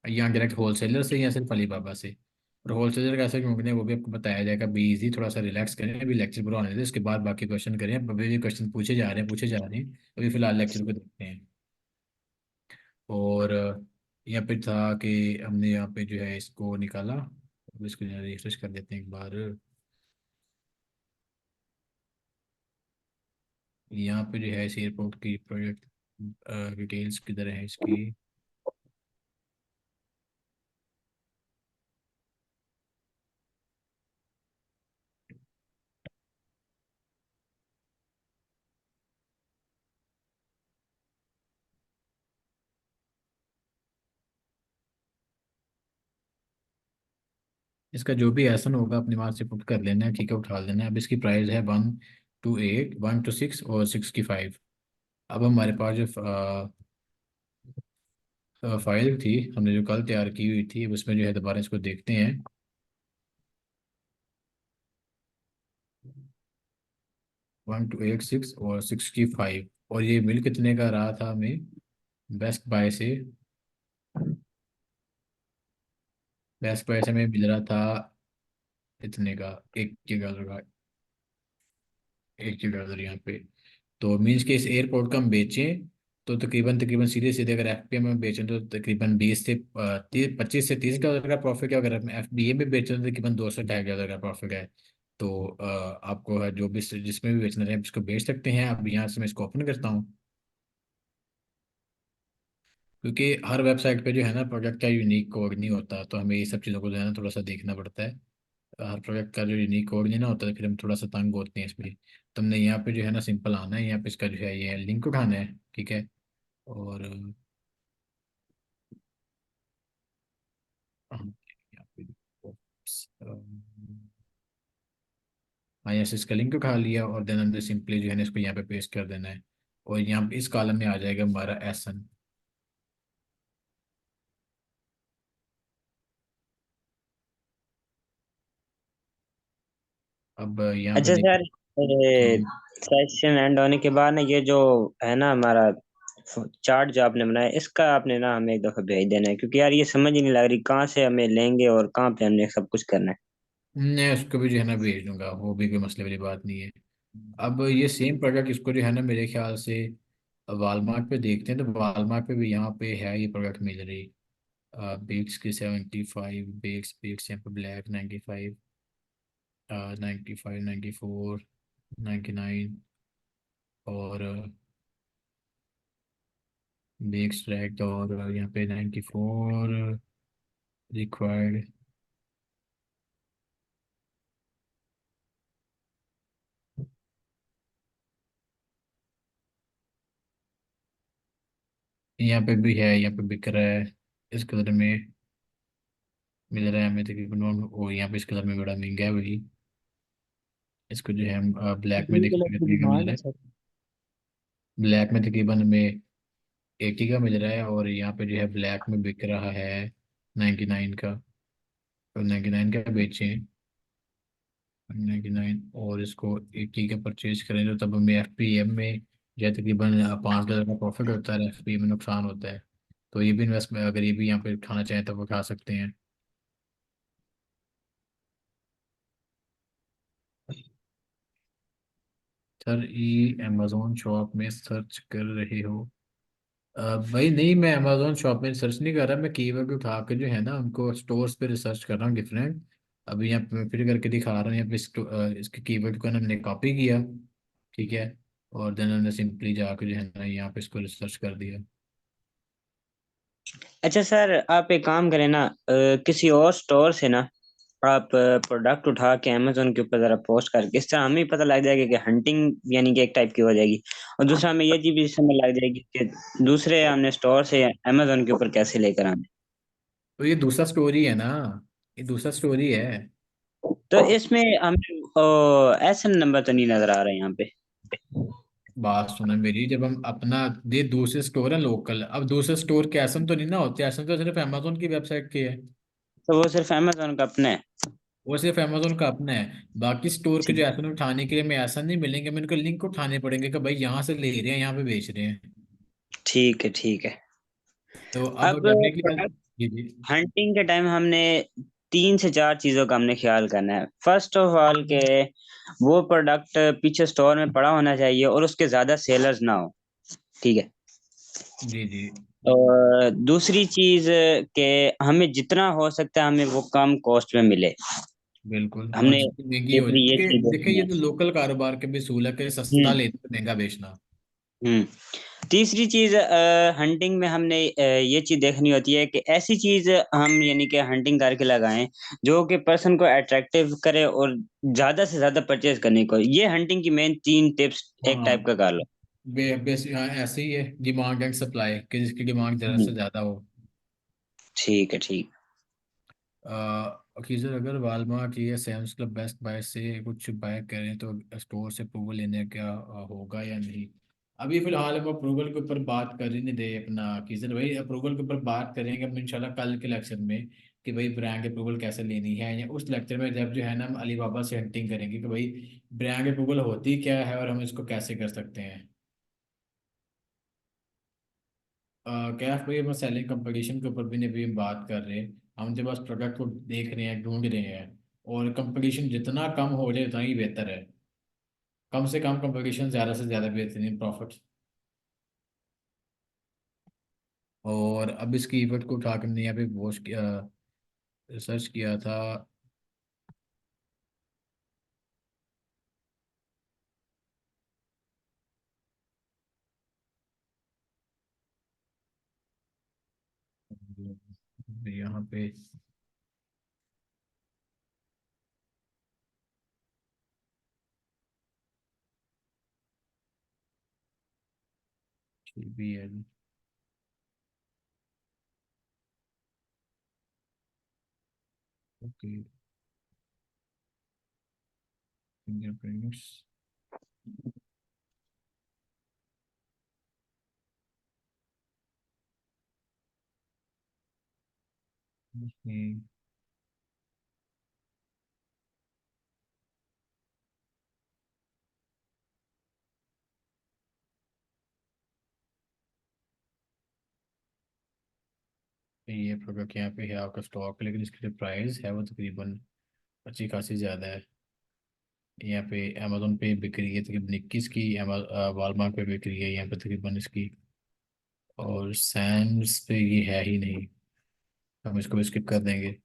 यहाँ डायरेक्ट होलसेलर से या सिर्फ अलीबाबा से। और होलसेलर कैसे ढूंढने हैं वो भी आपको बताया जाएगा। बी इजी, थोड़ा सा रिलैक्स करें, अभी लेक्चर पूरा होने दें, उसके बाद बाकी क्वेश्चन करें। अभी भी क्वेश्चन पूछे जा रहे हैं, पूछे जा रहे हैं। अभी फिलहाल लेक्चर को देखते हैं। और यहाँ पे था कि हमने यहाँ पे जो है इसको निकाला। अब इसको रिफ्रेश कर देते हैं एक बार। यहाँ पे जो है इस एयरपोर्ट की प्रोजेक्ट डिटेल्स किधर है इसकी? इसका जो भी एसन होगा अपने वहाँ से पुट कर लेना है, ठीक है, उठा लेना है। अब इसकी प्राइस है 128, 126 और 65। अब हमारे पास जो फाइल थी हमने जो कल तैयार की हुई थी, उसमें जो है दोबारा इसको देखते हैं। 1286 और 65। और ये मिल कितने का रहा था हमें बेस्ट बाय से? बेस्ट बाय से हमें मिल रहा था इतने का, $1 का, $1 यहाँ पे। तो मीन्स के इस एयरपोर्ट का हम बेचें तो तकरीबन तकरीबन सीधे सीधे अगर FPM में बेचें तो तकरीबन 25 से 30 डॉलर का प्रॉफिट है। अगर हम FBA में बेचें तो तकरीबन 200 से 250 डॉलर का प्रॉफिट है। तो आपको है जो भी जिसमें भी बेचना चाहें आप इसको बेच सकते हैं। अब यहाँ से मैं इसको ओपन करता हूँ, क्योंकि हर वेबसाइट पे जो है ना प्रोडक्ट का यूनिक कोड नहीं होता, तो हमें ये सब चीज़ों को जो है ना थोड़ा सा देखना पड़ता है। हर प्रोडक्ट का जो यूनिक कोड नहीं ना होता तो फिर हम थोड़ा सा तंग होते हैं इसमें। तुमने यहाँ पे जो है ना सिंपल आना है, यहाँ पे इसका जो है ये लिंक उठाना है, ठीक है। और यहाँ पे हाँ, यहाँ से इसका लिंक उठा लिया और देन हमने सिंपली जो है ना इसको यहाँ पे पेस्ट कर देना है। और यहाँ पे इस कॉलम में आ जाएगा हमारा एसन। अब यहाँ पे अच्छा देख। सर, हाँ। सेशन एंड होने के बाद ना ये जो है ना हमारा चार्ट जो आपने बनाया, इसका आपने ना हमें एक दफा भेज देना है, क्योंकि यार ये समझ ही नहीं लग रही कहाँ से हमें लेंगे और कहाँ पे हमने सब कुछ करना है। मैं उसको भी जो है ना भेज दूंगा, वो भी कोई मसले वाली बात नहीं है। अब ये सेम प्रोडक्ट इसको जो है ना मेरे ख्याल से वालमार्ट पे देखते हैं, तो वालमार्ट पे भी यहाँ पे है ये प्रोडक्ट मिल रही। बिग्स की 75, बिग्स बिग्स यहाँ पे ब्लैक 95, 95, 94, 99, और बिग्स रेड, और यहाँ पे 94 रिक्वायर्ड। यहाँ पे भी है, यहाँ पे बिक रहा है इस कलर में, मिल रहा है हमें तकरीबन। और यहाँ पे इस कलर में बड़ा महंगा है वही। इसको जो है हम ब्लैक में ब्लू कलर देखेंगे की तो ये मिल डिमांड रहा है है। सर। ब्लैक में तकरीबन हमें 80 का मिल रहा है, और यहाँ पे जो है ब्लैक में बिक रहा है 99 का। तो 99 का बेचें, 99, और इसको 80 का परचेज करें तो तब हमें FPM में जो है तकरीबन $5 का प्रॉफिट होता है, FPM में नुकसान होता है। तो ये भी इन्वेस्टमेंट, अगर ये भी यहाँ पे खाना चाहें तो वो खा सकते हैं। सर ये अमेजोन शॉप में सर्च कर रहे हो? भाई नहीं, मैं अमेजोन शॉप में सर्च नहीं कर रहा, मैं कीवर्ड उठा के जो है ना उनको स्टोर्स पे रिसर्च कर रहा हूँ डिफरेंट। अभी यहाँ पे मैं फिर करके दिखा रहा हूँ, यहाँ पे इसके कीवर्ड को ना हमने कॉपी किया, ठीक है, और देन हमने सिंपली जाकर जो है ना यहाँ पे इसको रिसर्च कर दिया। अच्छा सर, आप एक काम करें ना, किसी और स्टोर से ना आप प्रोडक्ट उठा के अमेजोन के ऊपर जरा पोस्ट करके, इस तरह हमें भी पता लग जाएगा कि हंटिंग यानी कि एक टाइप की हो जाएगी। और दूसरा हमें ये चीज भी समझ लग जाएगी कि दूसरे हमने स्टोर से अमेजोन के ऊपर कैसे लेकर आने। तो ये दूसरा स्टोरी है ना, ये दूसरा स्टोरी है। तो इसमें हमें एसएन नंबर तो नहीं नजर आ रहा है यहाँ पे। बात सुना मेरी, जब हम अपना ये दूसरे स्टोर है लोकल, अब दूसरे स्टोर के एसएम तो नहीं ना होते, एसएम तो सिर्फ अमेजोन की वेबसाइट के है। तो वो सिर्फ अमेजोन का अपना है। वो सिर्फ अमेजोन का अपना है। बाकी स्टोर के जो ठीक एसएम उठाने के लिए हमें ऐसा नहीं मिलेंगे, हमें उनको लिंक उठाने पड़ेंगे कि भाई यहाँ से ले रहे हैं, यहाँ पे बेच रहे हैं। ठीक है ठीक है। तो अब अब करने के लिए प्रोडक्ट जी जी। हंटिंग के टाइम हमने 3 से 4 चीजों का हमने ख्याल करना है। फर्स्ट ऑफ ऑल के वो प्रोडक्ट पीछे स्टोर में पड़ा होना चाहिए और उसके ज्यादा सेलर्स ना हो। ठीक है। जी जी। और दूसरी चीज के हमें जितना हो सकता है हमें वो कम कॉस्ट में मिले। बिल्कुल, और हमने जितनी महंगी हो बेसिकली ये क्योंकि चीज देखिए देखनी ये है। तो लोकल कारोबार के भी सूल है कि सस्ता हम्म लेना तो महंगा बेचना। हम्म। तीसरी चीज, हंटिंग में हमने ये चीज देखनी होती है कि ऐसी चीज हम यानी कि हंटिंग करके लगाएं जो कि पर्सन को अट्रैक्टिव करे और ज्यादा से ज्यादा परचेज करने को। ये हंटिंग की मेन 3 टिप्स एक हाँ, टाइप का कर लो। हाँ, ऐसे ही है, डिमांड एंड सप्लाई, कि जिसकी डिमांड ज़रा हम्म, से ज़्यादा हो। ठीक है ठीक। कि सर अगर वालमार्ट या सैम्स क्लब बेस्ट बाय से कुछ बाय करें तो स्टोर से अप्रूवल लेने का होगा या नहीं? अभी फिलहाल हम अप्रूवल के ऊपर बात कर ही नहीं दे अपना, कि सर भाई अप्रूवल के ऊपर बात करेंगे हम इंशाल्लाह कल के लेक्चर में, कि भाई ब्रांड अप्रूवल कैसे लेनी है, या उस लेक्चर में जब जो है ना हम अली बाबा से हंटिंग करेंगे कि भाई ब्रांड अप्रूवल होती क्या है और हम इसको कैसे कर सकते हैं। कैफ भाई हम सेलिंग कंपटीशन के ऊपर भी नहीं अभी हम बात कर रहे हैं, हम तो बस प्रोडक्ट को देख रहे हैं, ढूंढ रहे हैं। और कंपटीशन जितना कम हो जाए उतना ही बेहतर है। कम से कम कंपटीशन, ज़्यादा से ज़्यादा बेहतरीन प्रॉफिट। और अब इस कीवर्ड को उठा के हमने यहाँ पे वॉच किया, रिसर्च किया था। यहाँ पे JBL, ओके, फिंगरप्रिंट्स, ये प्रोडक्ट यहाँ पे है आपका स्टॉक, लेकिन इसकी जो प्राइस है वो तकरीबन अच्छी खासी ज़्यादा है। यहाँ पे अमेजोन पे बिक रही है तकरीबन 21 की, वालमार्ट पे बिक रही है यहाँ पे तकरीबन इसकी, और सैम्स पे ये है ही नहीं। हम इसको भी स्किप कर देंगे।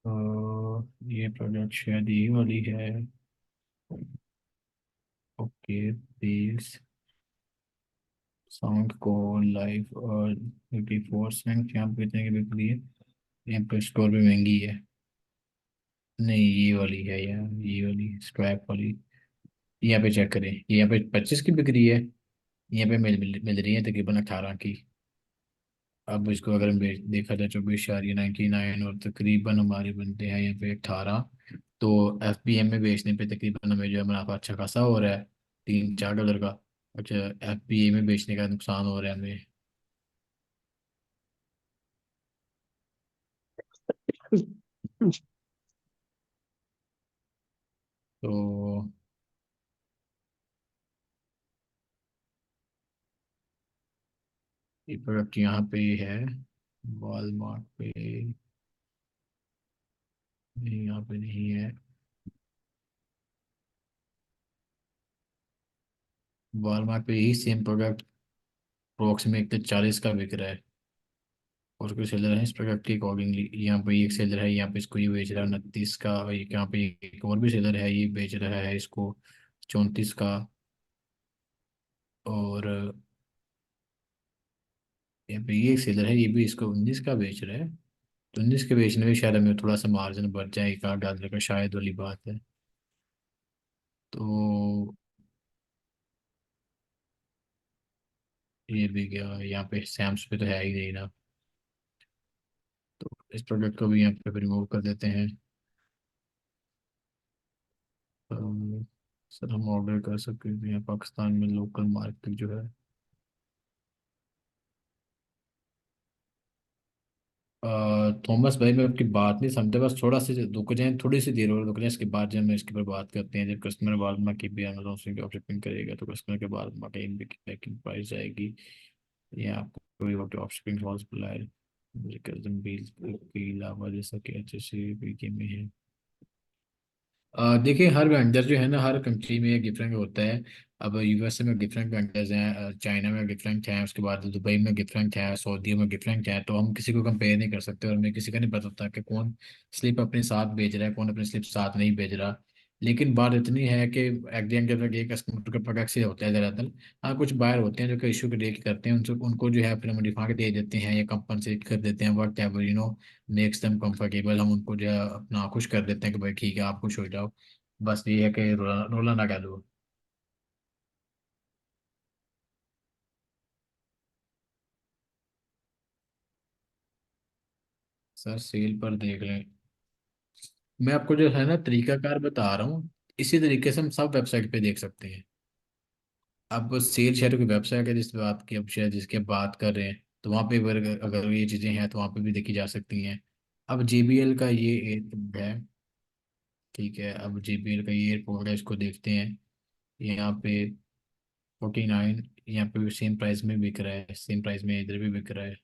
तो ये प्रोडक्ट शायद ये वाली है। ओके, प्लीज साउंड को लाइव और 54 सेंट यहाँ पे कितने की बिक रही है? यहाँ पे स्टोर पे महंगी है। नहीं, ये वाली है यार, ये वाली स्क्रैप वाली। यहाँ पे चेक करें, ये यहाँ पे 25 की बिक रही है, यहाँ पे मिल रही है तकरीबन 18 की। अब इसको अगर हम देखा जाए 24.99 और तकरीबन हमारे बनते हैं यहाँ पे 18, तो FBM में बेचने पे तकरीबन हमें जो है मुनाफा अच्छा खासा हो रहा है, $3-4 का। अच्छा, FBA में बेचने का नुकसान हो रहा है हमें। तो ये प्रोडक्ट यहाँ पे है, वॉलमार्ट पे नहीं, यहाँ पे नहीं है। वॉलमार्ट पे यही सेम प्रोडक्ट अप्रोक्सीमेट 40 का बिक रहा है, और कोई सेलर है इस प्रोडक्ट के अकॉर्डिंगली। यहाँ पे एक सेलर है, यहाँ पे इसको ये बेच रहा है 29 का, और यहाँ पे एक और भी सेलर है, ये बेच रहा है इसको 34 का। और यहाँ पे ये एक सेलर है, ये भी इसको 19 का बेच रहा है। तो 19 के बेचने में शायद हमें थोड़ा सा मार्जिन बढ़ जाए, $1-8 का शायद वाली बात है। तो ये भी गया, यहाँ पे सैम्स पे तो है ही नहीं ना। तो इस प्रोडक्ट को भी यहाँ पे रिमूव कर देते हैं। तो सर हम ऑर्डर कर सकते हैं पाकिस्तान में लोकल मार्केट जो है। थॉमस भाई, मैं आपकी बात नहीं समझा, बस थोड़ा सा रुक जाए, थोड़ी सी देर और रुक जाए, इसके बाद जब हम इसके ऊपर बात करते हैं, जब कस्टमर वालमा की भी अमेजोन से ड्रॉप शिपिंग करेगा तो कस्टमर के बाद पैकिंग पैकिंग प्राइस आएगी, या आपको ड्रॉप शिपिंग सप्लायर बिल के अलावा जैसा कि HSA BK में है। देखिए, हर वेंडर जो है ना, हर कंट्री में डिफरेंट होता है। अब USA में डिफरेंट वेंडर्स हैं, चाइना में डिफरेंट हैं, उसके बाद दुबई में डिफरेंट है, सऊदी में डिफरेंट है, तो हम किसी को कंपेयर नहीं कर सकते, और हमें किसी का नहीं पता होता कि कौन स्लिप अपने साथ भेज रहा है, कौन अपनी स्लिप साथ नहीं भेज रहा। लेकिन बात इतनी है कि एट द एंड जब ये कस्टमर का प्रोडक्ट से होता है ज़्यादातर। हाँ, कुछ बायर होते हैं जो कि इशू को देख करते हैं, उनसे उनको जो है फिर हम रिफंड दे देते हैं या कंपनसेट कर देते हैं, what ever makes them comfortable. हम उनको जो है अपना खुश कर देते हैं कि भाई ठीक है, आप खुश हो जाओ। बस ये है कि रोला रोला ना कह दो। सर सेल पर देख लें, मैं आपको जो है ना तरीकाकार बता रहा हूँ, इसी तरीके से हम सब वेबसाइट पे देख सकते हैं। अब सेल शेयर की वेबसाइट है जिस बात की अब शायद जिसकी आप बात कर रहे हैं, तो वहाँ पे अगर अगर ये चीज़ें हैं तो वहाँ पे भी देखी जा सकती हैं। अब JBL का ये एयरपोर्ट है, ठीक है, अब JBL का ये एयरपोर्ट है, इसको देखते हैं। यहाँ पे 49, यहाँ पे भी सेम प्राइस में बिक रहा है, सेम प्राइस में इधर भी बिक रहा है।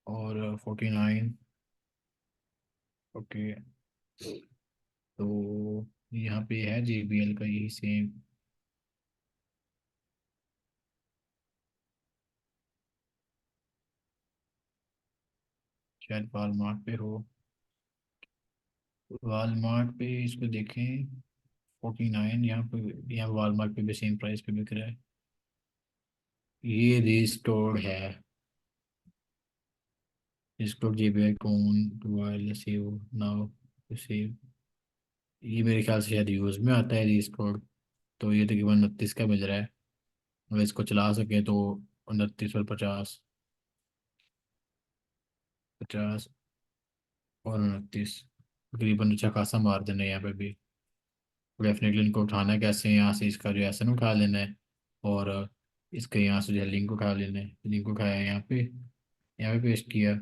और 49, ओके। तो यहाँ पे है JBL का यही सेम, शायद वालमार्ट पे हो। वालमार्ट पे इसको देखें, 49, यहाँ पे, यहाँ वालमार्ट पे भी सेम प्राइस पे बिक रहा है। ये रिस्टोर्ड है, इसको JBL कौन वायरलेस सेव नाउ सेव, ये मेरे ख्याल से शायद यूज़ में आता है रिस्टोर्ड। तो ये तकरीबन 29 का मिल रहा है, अगर इसको चला सके तो 29 और 50। 50 और 29, तकरीबन अच्छा खासा मार्जिन है यहाँ पे भी। डेफिनेटली इनको उठाना कैसे है, यहाँ से इसका जो एसन उठा लेना है, और इसके यहाँ से जो है लिंक उठा लेना है। लिंक उठाया यहाँ पे पेस्ट किया,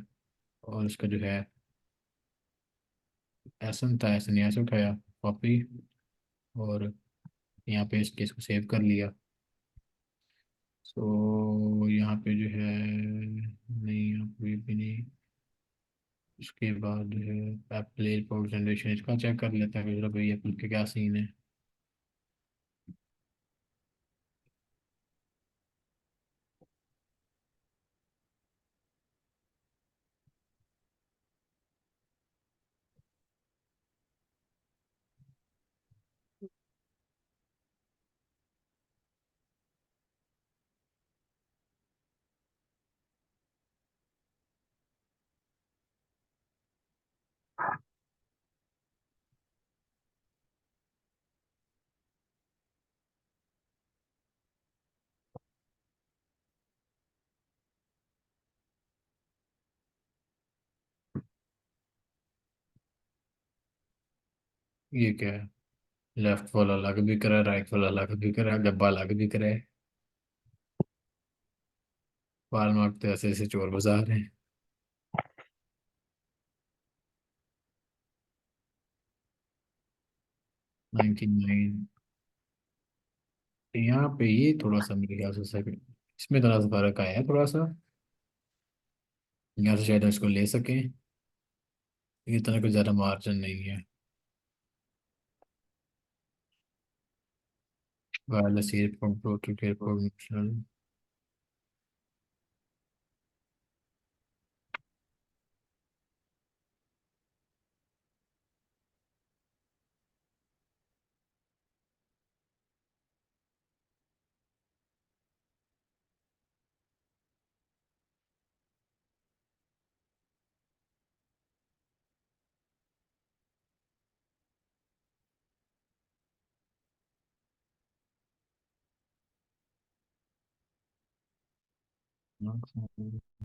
और इसका जो है एसन था, एसन यहाँ से उठाया, कॉपी, और यहाँ पे इसके इसको सेव कर लिया। सो यहाँ पे जो है नहीं, यहाँ पे भी नहीं। उसके बाद जो है एप्पल एयरपोर्ट जनरेशन, इसका चेक कर लेते हैं कि भाई एप्पल के क्या सीन है। ये क्या है, लेफ्ट वाला अलग भी करा है, राइट वाला अलग भी करा है, डब्बा अलग भी करा है। वालमार्ट तो ऐसे ऐसे चोर बाजार हैं। 99, यहाँ पे ये थोड़ा सा मेरे ख्याल से सेकंड, इसमें थोड़ा सा फर्क आया है थोड़ा सा। यहाँ से शायद हम इसको ले सकें, लेकिन इतना कुछ ज़्यादा मार्जिन नहीं है। Wireless earphone, Bluetooth earphone,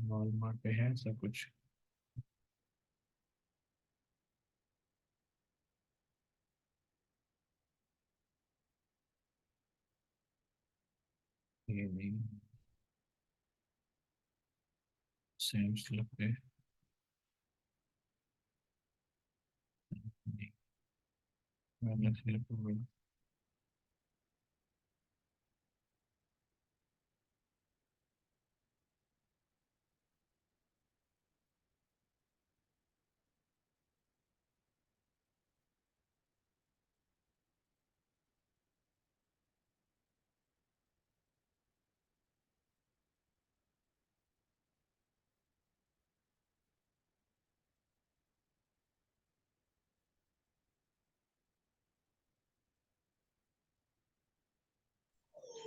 Walmart पे है सब कुछ। ये नहीं, सेम स्लैब पे नहीं, वायरलेस ईयरफोन।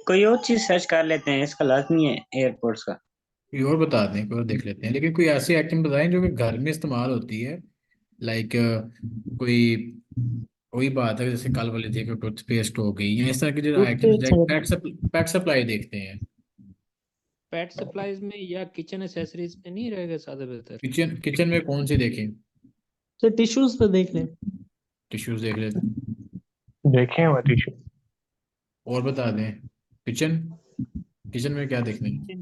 कोई और चीज सर्च कर लेते हैं, इसका लाजमी है एयरपोर्ट्स का। कोई और बता दें, कोई और देख लेते हैं, लेकिन कोई ऐसी आइटम बताएं जो कि घर में इस्तेमाल होती है। लाइक कोई कोई बात है जैसे कल वाली थी कि टूथपेस्ट हो गई, या इस तरह की जो आइटम्स, टूथपेस्ट लाइक है। पैक सप्लाई देखते हैं। पेट सप्लाईज में या किचन एसेसरीज में नहीं रहेगा ज्यादा बेहतर? किचन किचन में कौन सी देखें? तो टिश्यूज पे देख लें। टिश्यूज देख लेते हैं। देखे हुआ टिश्यू। और बता दें, किचन किचन में क्या देखना है?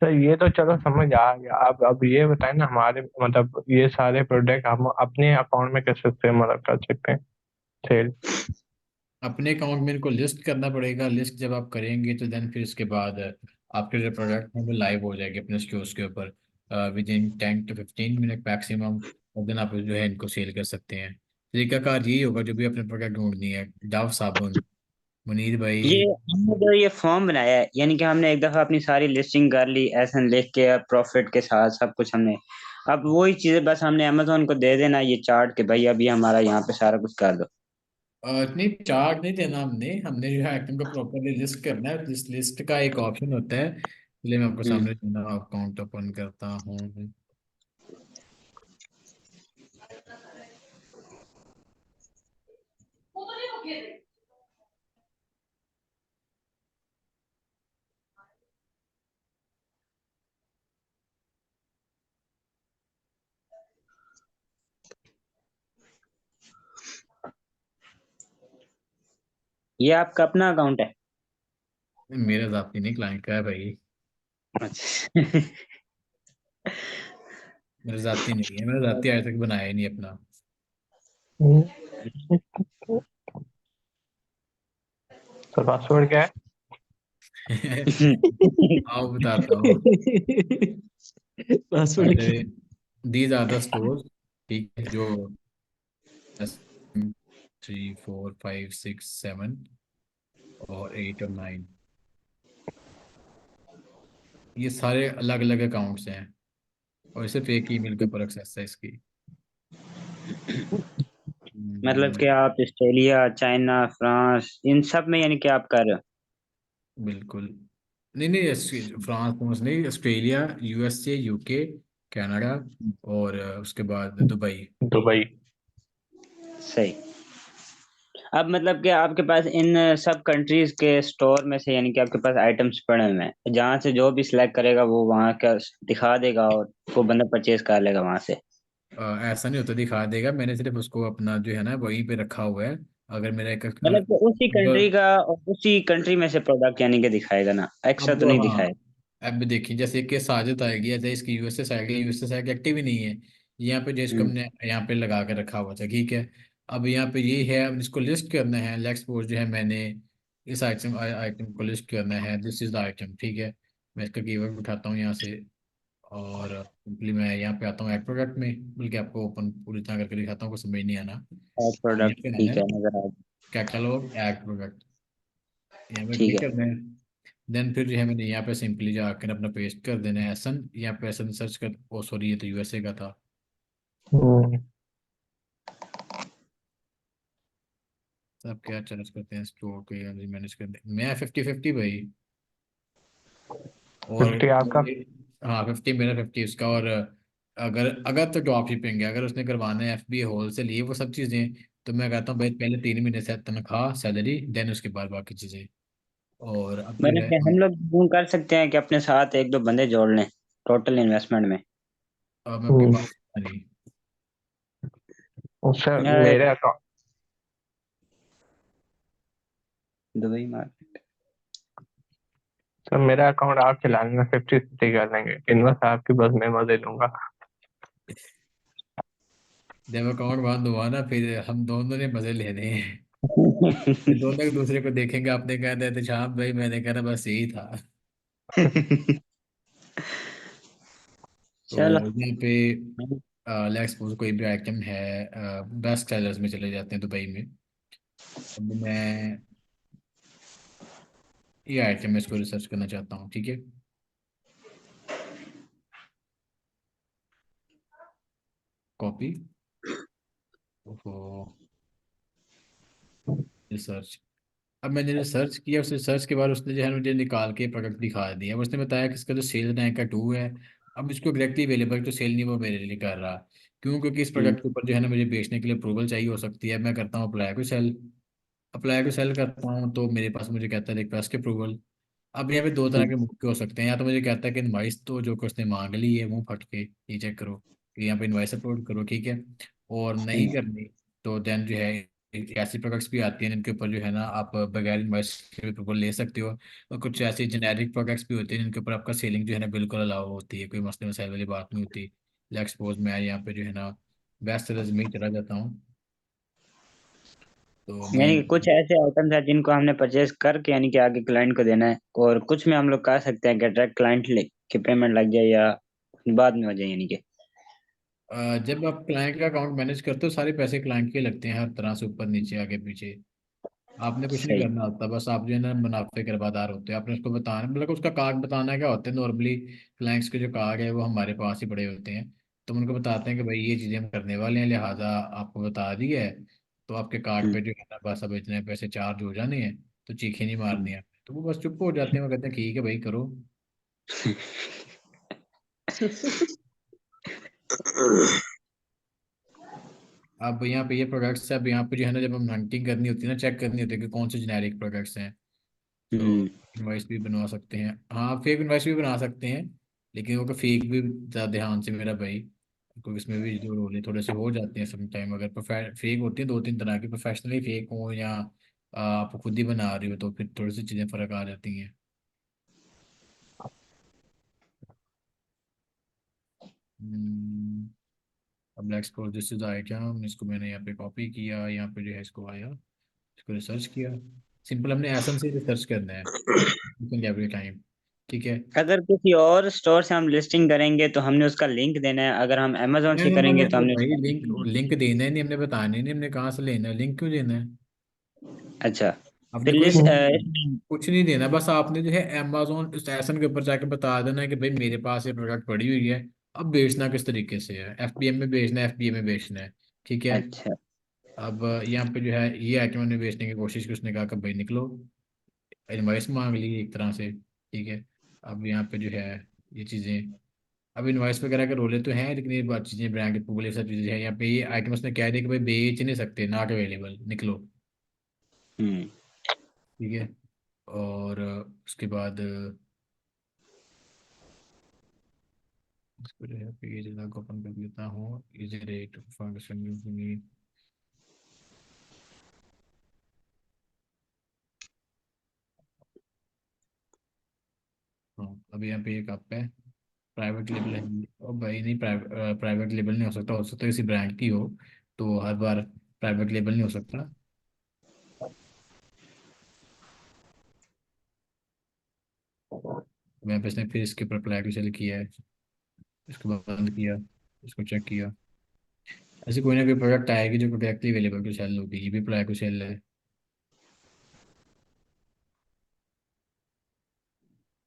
सर ये तो चलो समझ आ गया। अब ये बताएं ना, हमारे मतलब ये सारे प्रोडक्ट हम अपने अकाउंट में कैसे से मतलब कर सकते हैं सेल? अपने अकाउंट में इनको लिस्ट करना पड़ेगा। लिस्ट जब आप करेंगे तो देन फिर इसके बाद आपके जो प्रोडक्ट हैं वो लाइव हो जाएंगे अपने स्टोर्स के ऊपर with in 10 to 15 minute maximum. और देन आप जो है इनको सेल कर सकते हैं। तरीकाकार यही होगा, जो भी अपने प्रोडक्ट ढूंढनी है, डव साबुन, मुनीर ये भाई। हमने जो ये फॉर्म बनाया है, यानी कि हमने एक दफा अपनी सारी लिस्टिंग कर ली एसन लिख के, प्रॉफिट के साथ सब कुछ हमने। अब वही चीजें बस हमने अमेजोन को दे देना ये चार्ट के भाई अभी हमारा यहाँ पे सारा कुछ कर दो। नहीं, चार्ट नहीं देना हमने हमने जो है आइटम को प्रॉपरली लिस्ट करना है। इस लिस्ट का एक ऑप्शन होता है, इसलिए मैं आपको हम्म। सामने अकाउंट ओपन करता हूँ। ये आपका अपना अकाउंट है? मेरा जाती नहीं, क्लाइंट का है भाई। अच्छा। मेरा जाती नहीं है, मेरा जाती आज तक बनाया ही नहीं अपना। तो पासवर्ड क्या है? आओ बताता हूँ। पासवर्ड क्या? दीज आर द स्टोर, ठीक है, जो 3 4 5 6 7 और 8 और 9, ये सारे अलग अलग अकाउंट्स हैं, और इसे फेक ईमेल के ऊपर एक्सेस है इसकी। मतलब हम्म, कि आप ऑस्ट्रेलिया, चाइना, फ्रांस, इन सब में यानी कि आप कर रहे हो? बिल्कुल। नहीं नहीं, फ्रांस फ्रांस नहीं, ऑस्ट्रेलिया, यूएसए, यूके, कनाडा, और उसके बाद दुबई। दुबई। सही। अब मतलब कि आपके पास इन सब कंट्रीज के स्टोर में से यानी कि आपके पास आइटम्स पड़े हुए हैं, जहां से जो भी सिलेक्ट करेगा वो वहां का दिखा देगा और वो बंदा परचेज कर लेगा वहां से। ऐसा नहीं होता, दिखा देगा, मैंने सिर्फ उसको अपना जो है ना वहीं पे रखा हुआ है। अगर मेरा एक मतलब कि उसी कंट्री का और उसी कंट्री में से प्रोडक्ट यानी कि दिखाएगा ना, एक्स्ट्रा अब तो नहीं हाँ, दिखाएगा? अब देखिए जैसे कि साजिद आएगी, जैसे इसकी यूएसए से आएगी, यूएसए से आएगी एक्टिव ही नहीं है यहाँ पे, जिसको हम्म। हमने यहाँ पे लगा के रखा हुआ था, ठीक है। अब यहाँ पे ये है, अब इसको लिस्ट करना है, लेट्स सपोज जो है मैंने इस आइटम आइटम को लिस्ट करना है, दिस इज द आइटम, ठीक है। मैं इसका कीवर्ड उठाता हूँ यहाँ से, और सिंपली मैं यहाँ पे आता हूँ ऐड प्रोडक्ट में, बल्कि आपको ओपन पूरी तरह करके दिखाता हूँ, कुछ समझ नहीं आना। और यहाँ प्रोडक्ट पे आना ठीक है, है, नजर आ। कैटलॉग ऐड प्रोडक्ट, यहाँ पे ठीक क्लिक है। करना है। देन फिर जो है मैंने यहाँ पे सिंपली जाकर अपना पेस्ट कर देना है एसन, यहाँ पे एसन सर्च कर, ओ सॉरी ये तो यूएसए का था। हम्म, सब क्या चार्ज करते हैं स्टोर के, मैनेज करते मैं 50-50 भाई। और 50 आपका? हाँ 50 मेरा, 50 उसका। और अगर अगर तो ड्रॉप शिपिंग है, अगर उसने करवाना है एफबी होलसेल, ये वो सब चीज़ें, तो मैं कहता हूँ भाई पहले 3 महीने से तनख्वाह सैलरी, देन उसके बाद बाकी चीज़ें। और अब जो मतलब है कि हम लोग यूं कर सकते हैं कि अपने साथ एक दो बंदे जोड़ लें टोटल इन्वेस्टमेंट में। अब मैं आपकी हम्म, बात नहीं। सर अ, मेरे अकाउंट दुबई मार्केट। सर मेरा अकाउंट आप चला लेना, 50-50 कर लेंगे, इन्वेस्ट आपकी, बस मैं मजे लूंगा। जब अकाउंट बंद हुआ ना, फिर हम दोनों ने मजे लेने हैं। फिर दोनों एक दूसरे को देखेंगे, आपने कहा था तो शाम भाई, मैंने कहा बस यही था। तो चलो। यहाँ पे लेट्स सपोज कोई भी आइटम है, बेस्ट सेलर्स में चले जाते हैं दुबई में। अब मैं ये आइटम इसको रिसर्च करना चाहता हूँ, ठीक है। Copy, research. अब मैंने जो सर्च किया, उसने सर्च के बाद उसने जो है मुझे निकाल के प्रोडक्ट दिखा दिया। अब उसने बताया कि इसका जो सेल रैंक का 2 है। अब इसको डायरेक्टली अवेलेबल तो सेल नहीं वो मेरे लिए कर रहा, क्यों? क्योंकि इस हम्म। प्रोडक्ट के ऊपर जो है ना मुझे बेचने के लिए अप्रूवल चाहिए हो सकती है। मैं करता हूँ अप्लाई को सेल, अप्लाई को सेल करता हूँ तो मेरे पास मुझे कहता है रिक्वेस्ट अप्रूवल। अब यहाँ पे दो तरह हम्म। के मौके हो सकते हैं, या तो मुझे कहता है कि इनवाइस तो जो कि उसने मांग ली है मुंह फट के, ये चेक करो कि यहाँ पे इनवाइस अपलोड करो, ठीक है। और नहीं हम्म। करनी तो देन जो है ऐसी प्रोडक्ट्स भी आती हैं जिनके ऊपर जो है ना आप बगैर इनवाइस के अप्रूवल ले सकते हो। और कुछ ऐसी जेनेरिक प्रोडक्ट्स भी होती हैं जिनके ऊपर आपका सेलिंग जो है ना बिल्कुल अलाउ होती है, कोई मसले मसाइल वाली बात नहीं होती। लेट्स सपोज मैं यहाँ पे जो है ना बेस्ट सेलर्स में ही चला जाता हूँ, तो मैं यानी कि कुछ ऐसे आइटम्स हैं जिनको हमने परचेज करके यानी कि आगे क्लाइंट को देना है, और कुछ में हम लोग कह सकते हैं कि डायरेक्ट क्लाइंट की पेमेंट लग जाए या बाद में हो जाए यानी कि। जब आप क्लाइंट का अकाउंट मैनेज करते हो, सारे पैसे क्लाइंट के लगते हैं, हर तरह से ऊपर नीचे आगे पीछे। आपने कुछ नहीं सही। करना होता, बस आप जो है ना मुनाफे के बरबादार होते हैं। आपने उसको बताना, मतलब उसका कार्ड बताना क्या होता है नॉर्मली, क्लाइंट्स के जो कार्ड है वो हमारे पास ही पड़े होते हैं। तो हम उनको बताते हैं कि भाई ये चीज़ें हम करने वाले हैं, लिहाजा आपको बता दी है, तो आपके कार्ड हम्म। पे जो है ना बस अब इतने पैसे चार्ज हो जाने हैं, तो चीखें नहीं मारनी हम्म। है। तो वो बस चुप हो जाते हैं, वो कहते हैं ठीक है भाई करो। अब यहाँ पे ये प्रोडक्ट्स है, अब यहाँ पे जो है ना जब हम हंटिंग करनी होती है ना, चेक करनी होती है कि कौन से जेनेरिक प्रोडक्ट्स हैं, तो हम्म। इनवाइस भी बनवा सकते हैं। हाँ फेक इनवाइस भी बना सकते हैं, लेकिन वो फेक भी ज़्यादा ध्यान से मेरा भाई, क्योंकि इसमें भी जो रोले थोड़े से हो जाते हैं सम टाइम। अगर फेक होती है 2-3 तरह की, प्रोफेशनली फेक हो या आप खुद ही बना रही हो तो फिर थोड़ी सी चीज़ें फ़र्क आ जाती हैं। हम्म, अब let's suppose this is item, इसको मैंने यहाँ पे कॉपी किया, यहाँ पे जो है इसको आया, इसको रिसर्च किया। सिंपल हमने एसन से रिसर्च करना है एवरी टाइम। ठीक है। अगर किसी और स्टोर से हम लिस्टिंग करेंगे तो हमने उसका लिंक देना है, अगर हम अमेजोन से नहीं नहीं करेंगे नहीं तो नहीं हमने भाई, उसका लिंक लिंक देना लिंक देना ही नहीं हमने, बताना ही नहीं हमने कहाँ से लेना है, लिंक क्यों देना है। है। अच्छा, आपने फिर कोई इसमें कुछ नहीं देना, बस आपने जो है अमेजोन स्टेशन के ऊपर जाके बता देना है कि भाई मेरे पास ये प्रोडक्ट पड़ी हुई है, अब बेचना किस तरीके से है, एफबीएम में बेचना है, एफबीए में बेचना है। ठीक है। अच्छा। अब यहाँ पे जो है ये आइटम हमने बेचने की कोशिश की, उसने कहा कि भाई निकलो, इनवाइस मांग ली एक तरह से। ठीक है। अब यहाँ पे जो है ये चीज़ें, अब इनवाइस वगैरह के रोले तो हैं, लेकिन ये बात चीज़ें ब्रांड अप्रूवल ये सब चीज़ें हैं, यहाँ पे ये आइटम उसने कह दिया कि भाई बेच नहीं सकते, नॉट अवेलेबल, निकलो। हम्म। ठीक है। और उसके बाद इसको जो है पेज लॉक ओपन कर लेता हूँ, इजी रेट फंक्शन यूजिंग। हाँ, अब यहाँ पे एक कप है, प्राइवेट लेबल है। और भाई नहीं, प्राइवेट लेबल नहीं हो सकता किसी ब्रांड की हो, तो हर बार प्राइवेट लेबल नहीं हो सकता। मैं पे इसने फिर इसके ऊपर अप्लाई टू सेल किया है, इसको बंद किया, इसको चेक किया। ऐसे कोई ना कोई प्रोडक्ट आएगी जो डायरेक्टली अवेलेबल टू सेल होगी, ये भी अप्लाई टू सेल है,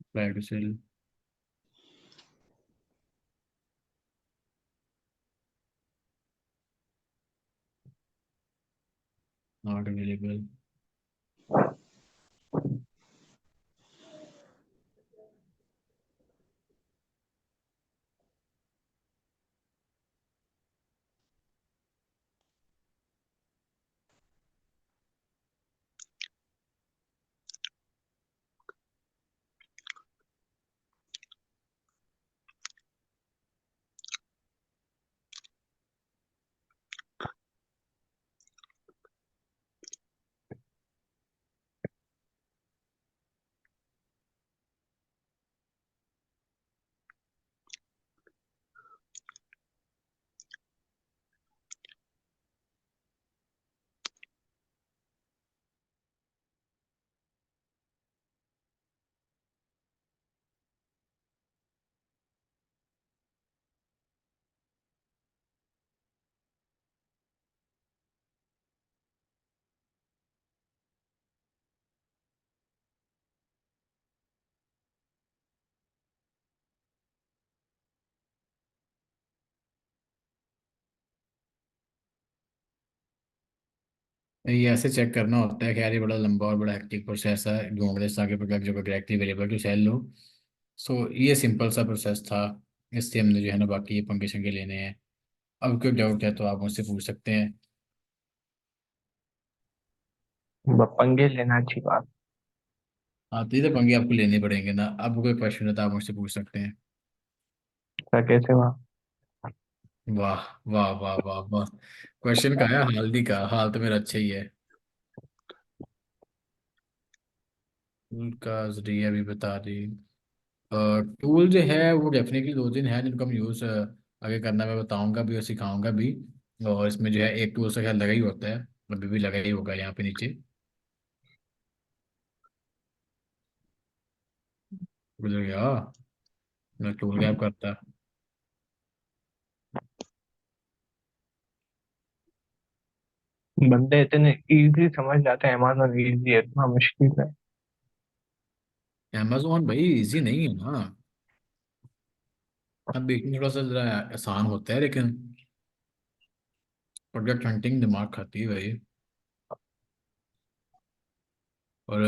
apply to sell, not available. ये ऐसे चेक करना होता है, खैर ये बड़ा लंबा और बड़ा हेक्टिक प्रोसेस है, ढूंढने से आगे प्रोडक्ट जो डायरेक्टली अवेलेबल टू सेल लो। सो ये सिंपल सा प्रोसेस था, इससे हमने जो है ना बाकी ये पंगे शंगे लेने हैं। अब कोई डाउट है तो आप मुझसे पूछ सकते हैं। पंगे लेना अच्छी बात। हाँ, तो ये तो पंगे आपको लेने पड़ेंगे ना, अब कोई क्वेश्चन है तो आप मुझसे पूछ सकते हैं। क्या कैसे हुआ? वाह वाह वाह वाह वाह, क्वेश्चन का है, हाल दी का, हाल तो मेरा अच्छा ही है। टूल का जरिए अभी बता दी। टूल जो है वो डेफिनेटली दो तीन है जिनको हम यूज़ आगे करना, मैं बताऊंगा भी और सिखाऊंगा भी। और इसमें जो है एक टूल से ख्याल लगा ही होता है, अभी भी लगा ही होगा यहाँ पे नीचे, गुजर गया, मैं टूल गैप करता। बंदे इतने इजी समझ जाते हैं, अमेज़न इजी है, इतना मुश्किल है। अमेजोन भाई इजी नहीं है ना, अब बेचने थोड़ा सा जरा आसान होता है, लेकिन प्रोडक्ट हंटिंग दिमाग खाती है भाई। और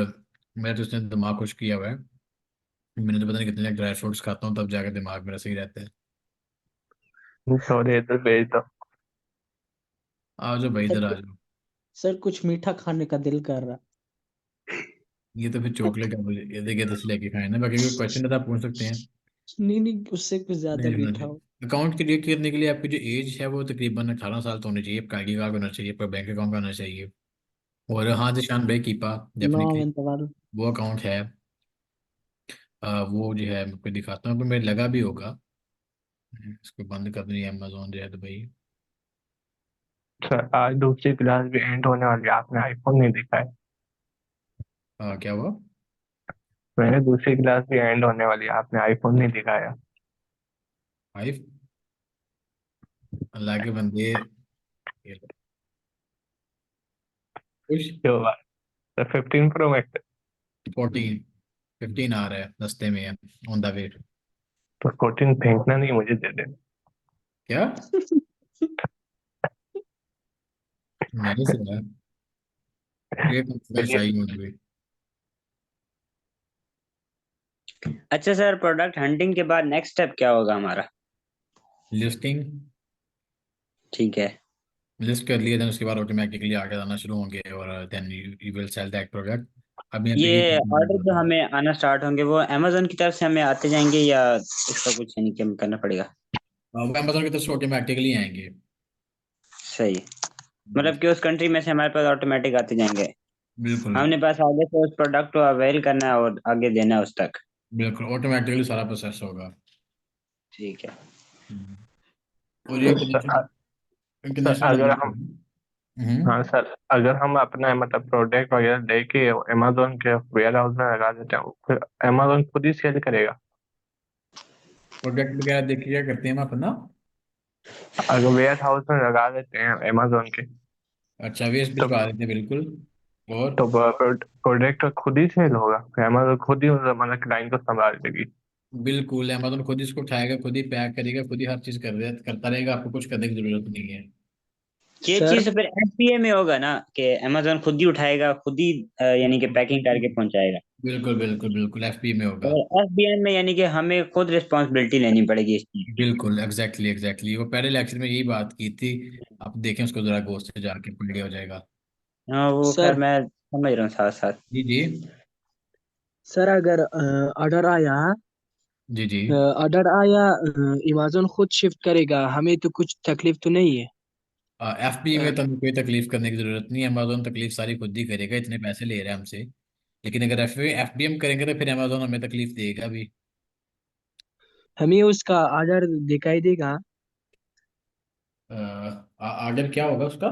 मेरा तो उसने दिमाग खुश किया हुआ है, मैंने तो पता नहीं कितने ड्राई फ्रूट्स खाता हूँ तब जाकर दिमाग मेरा सही रहता है। थोड़े इधर भेज दो। आ जाओ भाई, सर इधर आ कुछ जाओ। सर कुछ मीठा खाने का दिल कर रहा। ये तो फिर चॉकलेट है, ये देखिए तो लेके खाए ना, बाकी कोई क्वेश्चन है तो आप पूछ सकते हैं। नहीं नहीं, उससे कुछ ज्यादा नहीं होना मीठा हो। चाहिए। अकाउंट क्रिएट करने के लिए आपकी जो एज है वो तकरीबन 18 साल तो होनी चाहिए, आपका आईडी कार्ड होना चाहिए, आपका बैंक अकाउंट होना चाहिए। और हाँ जिशान भाई कीपा नो डेफिनेटली इंतवाल। वो अकाउंट है। वो जो है मैं आपको दिखाता हूँ, मेरे लगा भी होगा। इसको बंद कर दूँ अमेजोन जो है तो भाई। सर आज दूसरी क्लास भी एंड होने वाली है, आपने आईफोन नहीं देखा है। क्या हुआ? मैंने दूसरी क्लास भी एंड होने वाली है, आपने आईफोन नहीं दिखाया। फाइव अल्लाह के बंदे। ये लो, खुश। जो बात, सर 15 प्रो मैक्स। 14 15 आ रहा है, रास्ते में है, ऑन द वे। तो 14 फेंकना नहीं, मुझे दे देना। क्या? मैंने सुना ये कॉन्फिडेंस देखिए, चाहिए मुझे। अच्छा सर, प्रोडक्ट हंटिंग के बाद नेक्स्ट स्टेप क्या होगा हमारा? लिस्टिंग ठीक है। लिस्ट कर लिए, देन उसके बाद ऑटोमेटिकली आगे आना शुरू होंगे और then you will sell that product. अब यहाँ पे ये ये ऑर्डर जो हमें आना स्टार्ट होंगे वो अमेजोन की तरफ से हमें आते जाएंगे, या इसका कुछ यानी कि हमें करना पड़ेगा? वो अमेजोन की तरफ से ऑटोमेटिकली आएंगे। सही। मतलब कि उस कंट्री में से हमारे पास ऑटोमेटिक आते जाएंगे। बिल्कुल हमने बस आगे से उस प्रोडक्ट को अवेल करना है और आगे देना है उस तक। बिल्कुल ऑटोमेटिकली सारा प्रोसेस होगा। ठीक है। हम्म। और ये सर, सर इंटरनेशनल अगर मार्केट हम, है। हम्म। हाँ सर, अगर हम अपना मतलब प्रोडक्ट वगैरह लेके अमेजोन के वेयर हाउस में लगा देते हैं, फिर अमेजोन खुद ही सेल करेगा। प्रोडक्ट वगैरह देखिए क्या करते हैं हम अपना। अगर वेयर हाउस में लगा देते हैं अमेजोन के, अच्छा वेस्ट तो भिजवा देते हैं बिल्कुल। और तो प्रोडक्ट खुद ही सेल होगा, फिर अमेजोन खुद ही मतलब क्लाइंट को संभाल देगी। बिल्कुल अमेजोन खुद इसको उठाएगा, खुद ही पैक करेगा, खुद ही हर चीज करता रहेगा, आपको कुछ करने की जरूरत नहीं है। ये सर चीज तो फिर एफबीए में होगा ना, कि अमेजोन खुद ही उठाएगा, खुद ही यानी कि पैकिंग करके पहुंचाएगा। बिल्कुल बिल्कुल बिल्कुल एफपी में होगा। और एफबीए में यानी कि हमें खुद रिस्पॉन्सिबिलिटी लेनी पड़ेगी इस चीज की। बिल्कुल एग्जैक्टली एग्जैक्टली वो पहले लेक्चर में यही बात की थी। आप देखें उसको जरा गौर से जाके पढ़ लिया हो जाएगा। हाँ, वो खैर सर मैं समझ रहा हूँ साथ साथ। जी जी। सर अगर ऑर्डर आया, जी जी। अमेजोन खुद शिफ्ट करेगा, हमें तो कुछ तकलीफ तो नहीं है? एफपी अ, में तो हमें कोई तकलीफ करने की जरूरत नहीं है, अमेजोन तकलीफ सारी खुद ही करेगा, इतने पैसे ले रहा है हमसे। लेकिन अगर एफबीएम करेंगे तो फिर अमेजोन हमें तकलीफ देगा भी। हमें उसका ऑर्डर दिखाई देगा? आर्डर क्या होगा उसका?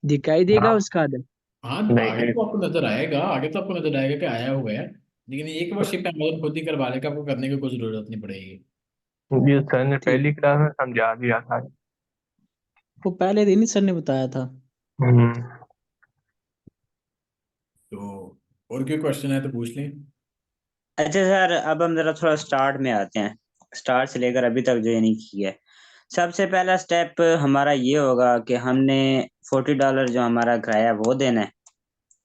दिखाई देगा हाँ, उसका ऑर्डर? हाँ आगे नहीं तो आपको नजर आएगा, आगे तो आपको नजर आएगा कि आया हुआ है। लेकिन एक बार शिप अमेजोन खुद ही करवा लेगा, आपको करने की कोई जरूरत नहीं पड़ेगी। ये सर ने ठीक। पहली क्लास में समझा दिया था। वो पहले दिन ही सर ने बताया था। हम्म। तो और कोई क्वेश्चन है तो पूछ लें। अच्छा सर, अब हम जरा थोड़ा स्टार्ट में आते हैं। स्टार्ट से लेकर अभी तक जो यानी की है, सबसे पहला स्टेप हमारा ये होगा कि हमने $40 जो हमारा किराया है, वो देना है।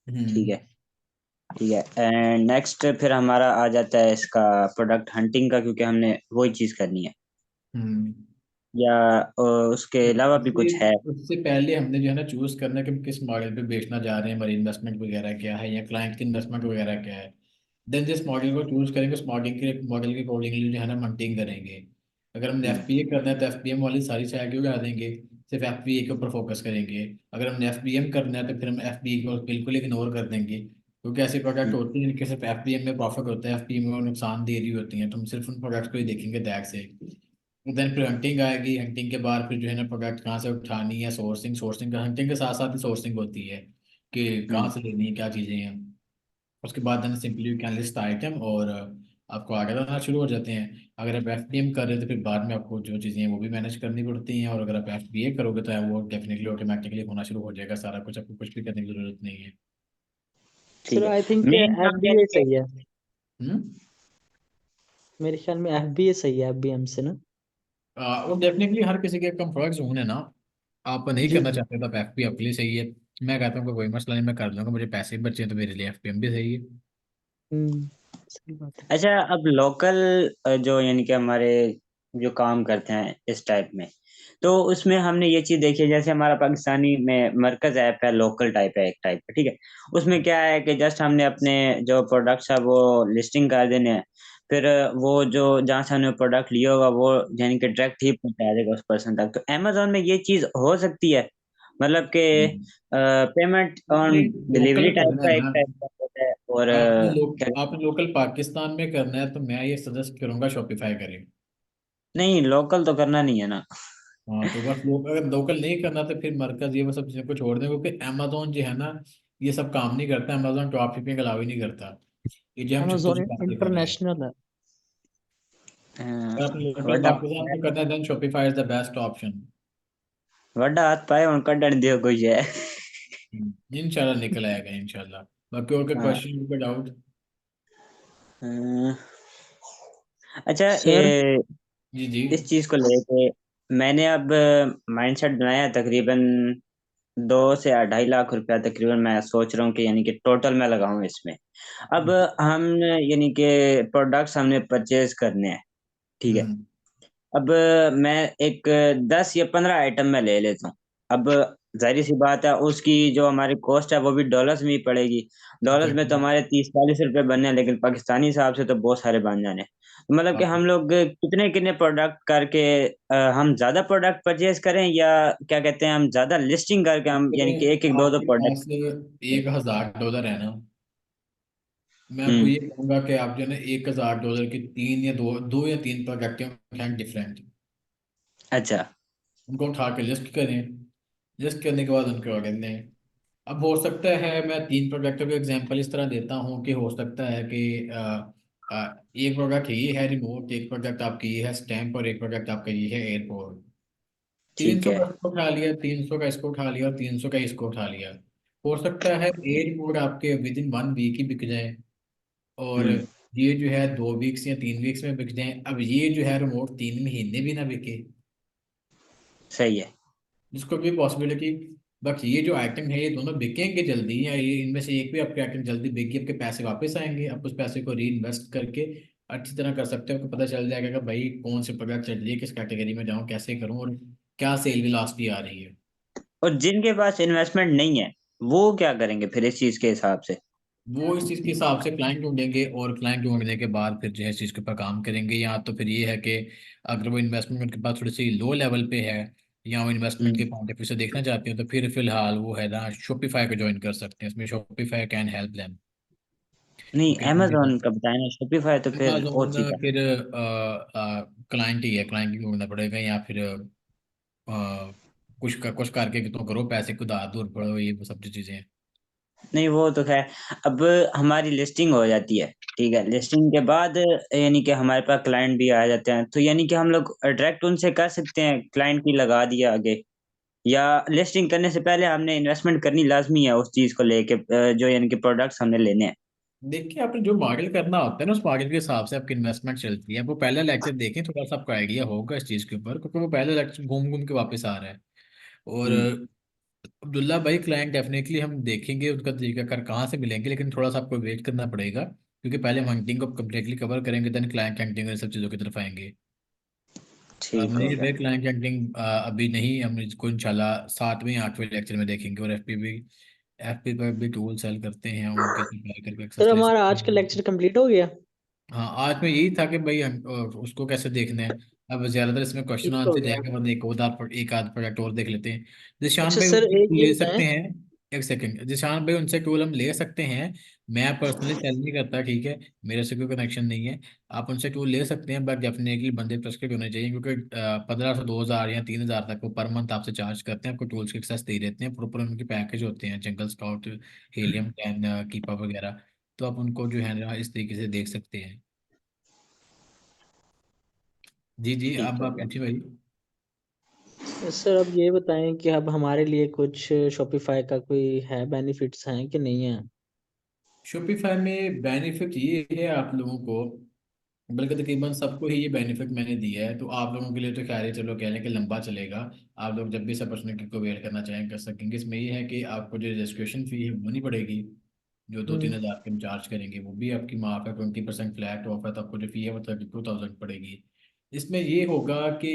ठीक हम्म। है। ठीक है। एंड नेक्स्ट फिर हमारा आ जाता है इसका प्रोडक्ट हंटिंग का, क्योंकि हमने वही चीज करनी है। हम्म। या उसके अलावा भी उससे कुछ है? उससे पहले हमने जो है ना चूज करना है कि हम किस मॉडल पे बेचना जा रहे हैं, हमारी इन्वेस्टमेंट वगैरह क्या है या क्लाइंट की इन्वेस्टमेंट वगैरह क्या है। देन जिस मॉडल को चूज करेंगे उस मॉडल के अकॉर्डिंगली जो है ना मंटिंग करेंगे। अगर हमने हम्म, एफपीए करना है तो एफपीएम वाली सारी साइकिल उड़ा देंगे, सिर्फ एफपीए के ऊपर फोकस करेंगे। अगर हमने एफपीएम करना है तो फिर हम एफपीए को बिल्कुल इग्नोर कर देंगे, क्योंकि ऐसे प्रोडक्ट हम्म, होते हैं जिनके सिर्फ एफपीएम में प्रॉफिट होता है, एफपीएम में वो नुकसान दे रही होती हैं, तो हम सिर्फ उन प्रोडक्ट्स को ही देखेंगे दैट से। देन फिर हंटिंग आएगी, हंटिंग के बाद फिर जो है ना प्रोडक्ट कहाँ से उठानी है, सोर्सिंग का हंटिंग के साथ साथ ही सोर्सिंग होती है कि कहाँ हम्म, से लेनी है, क्या चीज़ें हैं। उसके बाद then simply you can list item और आपको आगे बढ़ना शुरू हो जाते हैं। अगर आप एफडीएम कर रहे हो तो फिर बाद में आपको जो चीज़ें हैं वो भी मैनेज करनी पड़ती हैं, और अगर आप एफबीए करोगे तो वो डेफिनेटली ऑटोमेटिकली होना शुरू हो जाएगा सारा कुछ, आपको कुछ भी करने की जरूरत नहीं है। सर ठीक है। आई थिंक मेन काम यानी एफबीए कि सही है। हम्म। मेरे ख्याल में एफबीए सही है एफबीएम से ना। और डेफिनेटली हर किसी के कंफर्ट जोन है ना। आप नहीं जी करना जी। चाहते तो आप एफपी आपके लिए सही है। मैं कहता हूँ कि कोई मसला नहीं, मैं कर लूंगा, मुझे पैसे भी बचे हैं तो मेरे लिए एफपीएम भी सही है। सही बात है। अच्छा, अब लोकल जो यानी कि हमारे जो काम करते हैं इस टाइप में, तो उसमें हमने ये चीज देखी है, जैसे हमारा पाकिस्तानी में मरकज ऐप है, लोकल टाइप है एक टाइप का। ठीक है। उसमें क्या है कि जस्ट हमने अपने जो प्रोडक्ट्स है वो लिस्टिंग कर देने हैं। फिर वो जो जहाँ से हमने प्रोडक्ट लिया होगा वो यानी कि डायरेक्ट ही पहुंचा देगा उस पर्सन तक। तो अमेजोन में ये चीज हो सकती है, मतलब कि पेमेंट ऑन नहीं, डिलीवरी लोकल टाइप करना है का एक ना। टाइप का होता है, और क्या, आपने लोकल पाकिस्तान में करना है तो मैं ये सजेस्ट करूंगा शॉपिफाई करें। नहीं लोकल तो करना नहीं है ना। हाँ तो बस अगर लोकल नहीं करना तो फिर मरकज ये वो सब चीज़ों को छोड़ दें, क्योंकि अमेजोन जो है ना ये सब काम नहीं करता। अमेजोन ड्रॉप शिपिंग अलाउ ही नहीं करता। ये जो हम छुट्टी अमेजोन की बातें कर रहे हैं, इंटरनेशनल है। अ, अगर आपने लोकल वड्डा पाकिस्तान में करना है then Shopify is the best option. वड्डा हाथ पाए उनका डर दियो कोई है। इंशाल्लाह निकल आएगा इंशाल्लाह। बाकी और कोई हाँ। क्वेश्चन कोई डाउट? अ, अच्छा, सर जी जी। इस चीज को लेके मैंने अब माइंडसेट बनाया है, तकरीबन 2 से 2.5 लाख रुपया तकरीबन मैं सोच रहा हूँ कि यानी कि टोटल मैं लगाऊं इसमें। अब हम यानी कि प्रोडक्ट्स हमने परचेज करने हैं, ठीक है। हम्म। अब मैं एक 10 या 15 आइटम में ले लेता हूँ। अब जाहिर सी बात है उसकी जो हमारी कॉस्ट है वो भी डॉलर्स में ही पड़ेगी। डॉलर्स में तो एग्जैक्टली। हमारे 30-40 रुपए बनने हैं, लेकिन पाकिस्तानी हिसाब से तो बहुत सारे बन जाने हैं। तो मतलब कि आप हम लोग कितने कितने प्रोडक्ट करके हम ज्यादा प्रोडक्ट परचेज करें, या क्या कहते हैं हम ज्यादा लिस्टिंग करके हम यानी कि एक एक दो दो आपके प्रोडक्ट। पास $1,000 है ना, मैं आपको हम्म। ये कहूंगा कि आप जो है ना $1,000 की तीन या दो दो या तीन प्रोडक्ट हैं डिफरेंट, अच्छा। उनको उठा के लिस्ट करें। लिस्ट करने के बाद उनके ऑर्डर दें। अब हो सकता है मैं तीन प्रोडक्टों का एग्जांपल इस तरह देता हूँ कि हो सकता है कि एक प्रोडक्ट ये है रिमोट, एक प्रोडक्ट आपकी ये है स्टैम्प, और एक प्रोडक्ट आपका ये है एयरपोर्ट। तीन ठीक सौ है। का इसको उठा लिया, 300 का इसको उठा लिया, और 300 का इसको उठा लिया। हो सकता है एयरपोर्ट आपके विद इन 1 वीक ही बिक जाए, और हम्म। ये जो है 2 वीक्स या 3 वीक्स में बिक जाए। अब ये जो है रिमोट 3 महीने भी ना बिके, सही है। जिसको भी पॉसिबिलिटी। बट ये जो आइटम है ये दोनों बिकेंगे जल्दी, या ये इनमें से एक भी आपके आइटम जल्दी बिकेगी, आपके पैसे वापस आएंगे, आप उस पैसे को री इन्वेस्ट करके अच्छी तरह कर सकते हो। आपको पता चल जाएगा कि भाई कौन से प्रोडक्ट चल रही है, किस कैटेगरी में जाऊँ, कैसे करूँ, और क्या सेल वेलोसिटी आ रही है। और जिनके पास इन्वेस्टमेंट नहीं है वो क्या करेंगे फिर इस चीज के हिसाब से? वो इस चीज़ के हिसाब से क्लाइंट ढूंढेंगे, और क्लाइंट ढूंढने के बाद फिर जो है इस चीज़ के ऊपर काम करेंगे। या तो फिर ये है कि अगर वो इन्वेस्टमेंट उनके पास थोड़ी सी लो लेवल पे है, या वो इन्वेस्टमेंट के हम्म। पॉइंट ऑफ व्यू से देखना चाहते हैं, तो फिर फिलहाल वो है ना शॉपिफाई को ज्वाइन कर सकते हैं। इसमें शॉपिफाई कैन हेल्प देम। नहीं, क्योंकि अमेजोन का बताया ना, शॉपिफाई तो फिर और अमेजोन चीज है। फिर क्लाइंट ही है, क्लाइंट ही ढूंढना पड़ेगा, या फिर कुछ करके कि तो करो, पैसे को दार दूर पड़ो, ये वो सब जो चीज़ें हैं। नहीं वो तो खैर, अब हमारी लिस्टिंग हो जाती है, ठीक है। लिस्टिंग के बाद यानी कि हमारे पास क्लाइंट भी आ जाते हैं, तो यानी कि हम लोग डायरेक्ट उनसे कर सकते हैं, क्लाइंट की लगा दिया आगे। या लिस्टिंग करने से पहले हमने इन्वेस्टमेंट करनी लाजमी है उस चीज को लेके, जो यानी कि प्रोडक्ट्स हमने लेने हैं। देखिए आपने जो मॉडल करना होता है ना, उस मॉडल के हिसाब से आपकी इन्वेस्टमेट चलती है। वो पहला लेक्चर देखें, थोड़ा सा आपको आइडिया होगा इस चीज़ के ऊपर, क्योंकि वो पहला लेक्चर घूम घूम के वापस आ रहा है। और हम्म। अब्दुल्ला भाई क्लाइंट डेफिनेटली हम देखेंगे उनका तरीकाकार कहाँ से मिलेंगे, लेकिन थोड़ा सा आपको वेट करना पड़ेगा, क्योंकि पहले हम हंटिंग को कम्प्लीटली कवर करेंगे, देन क्लाइंट हंटिंग और सब चीज़ों की तरफ आएंगे। ठीक हो मनीष गया। भाई क्लाइंट हंटिंग अभी नहीं, हम इसको इंशाल्लाह 7वें 8वें लेक्चर में देखेंगे। और एफपी पर भी टूल सेल करते हैं, उनके सप्लाई करके सर एक्सेस ले हमारा सकते आज का हैं। लेक्चर कंप्लीट हो गया। हाँ आज में यही था कि भाई उसको कैसे देखना है। अब ज्यादातर इसमें क्वेश्चन ठीक हो आंसर गया। जाएगा, वरना एक आध प्रोडक्ट और देख लेते हैं। जिशान अच्छा भाई सर उनसे एक टूल ये ले बताएं। सकते हैं। एक सेकंड, जिशान भाई उनसे टूल हम ले सकते हैं। मैं पर्सनली सेल नहीं करता, ठीक है, मेरे से कोई कनेक्शन नहीं है। आप उनसे टूल ले सकते हैं, बट डेफिनेटली बंदे ट्रस्टेड होने चाहिए, क्योंकि 1500 2000 या 3000 तक वो पर मंथ आपसे चार्ज करते हैं, आपको टूल्स की एक्सेस दे देते हैं। प्रॉपर उनके पैकेज होते हैं, जंगल स्काउट, हेलियम 10, कीपा वगैरह। तो आप उनको जो है ना इस तरीके से देख सकते हैं। जी जी, ठीक अब है। आप पूछिए भाई। सर अब ये बताएं कि अब हमारे लिए कुछ शॉपिफाई का कोई है बेनिफिट्स हैं कि नहीं है। शॉपिफाई में बेनिफिट ये है आप लोगों को, बल्कि तकरीबन सबको ही ये बेनिफिट मैंने दिया है, तो आप लोगों के लिए तो खैर है, चलो कह लें कि लंबा चलेगा। आप लोग जब भी इस अपॉर्चुनिटी को वेट करना चाहें कर सकेंगे। इसमें ये है कि आपको जो रजिस्ट्रेशन फ़ी है वो नहीं पड़ेगी। जो दो तीन हम्म। हज़ार के हम चार्ज करेंगे वो भी आपकी माफ़ है, 20% फ्लैट ऑफ है, तो आपको जो फ़ी है वो 32,000 पड़ेगी। इसमें ये होगा कि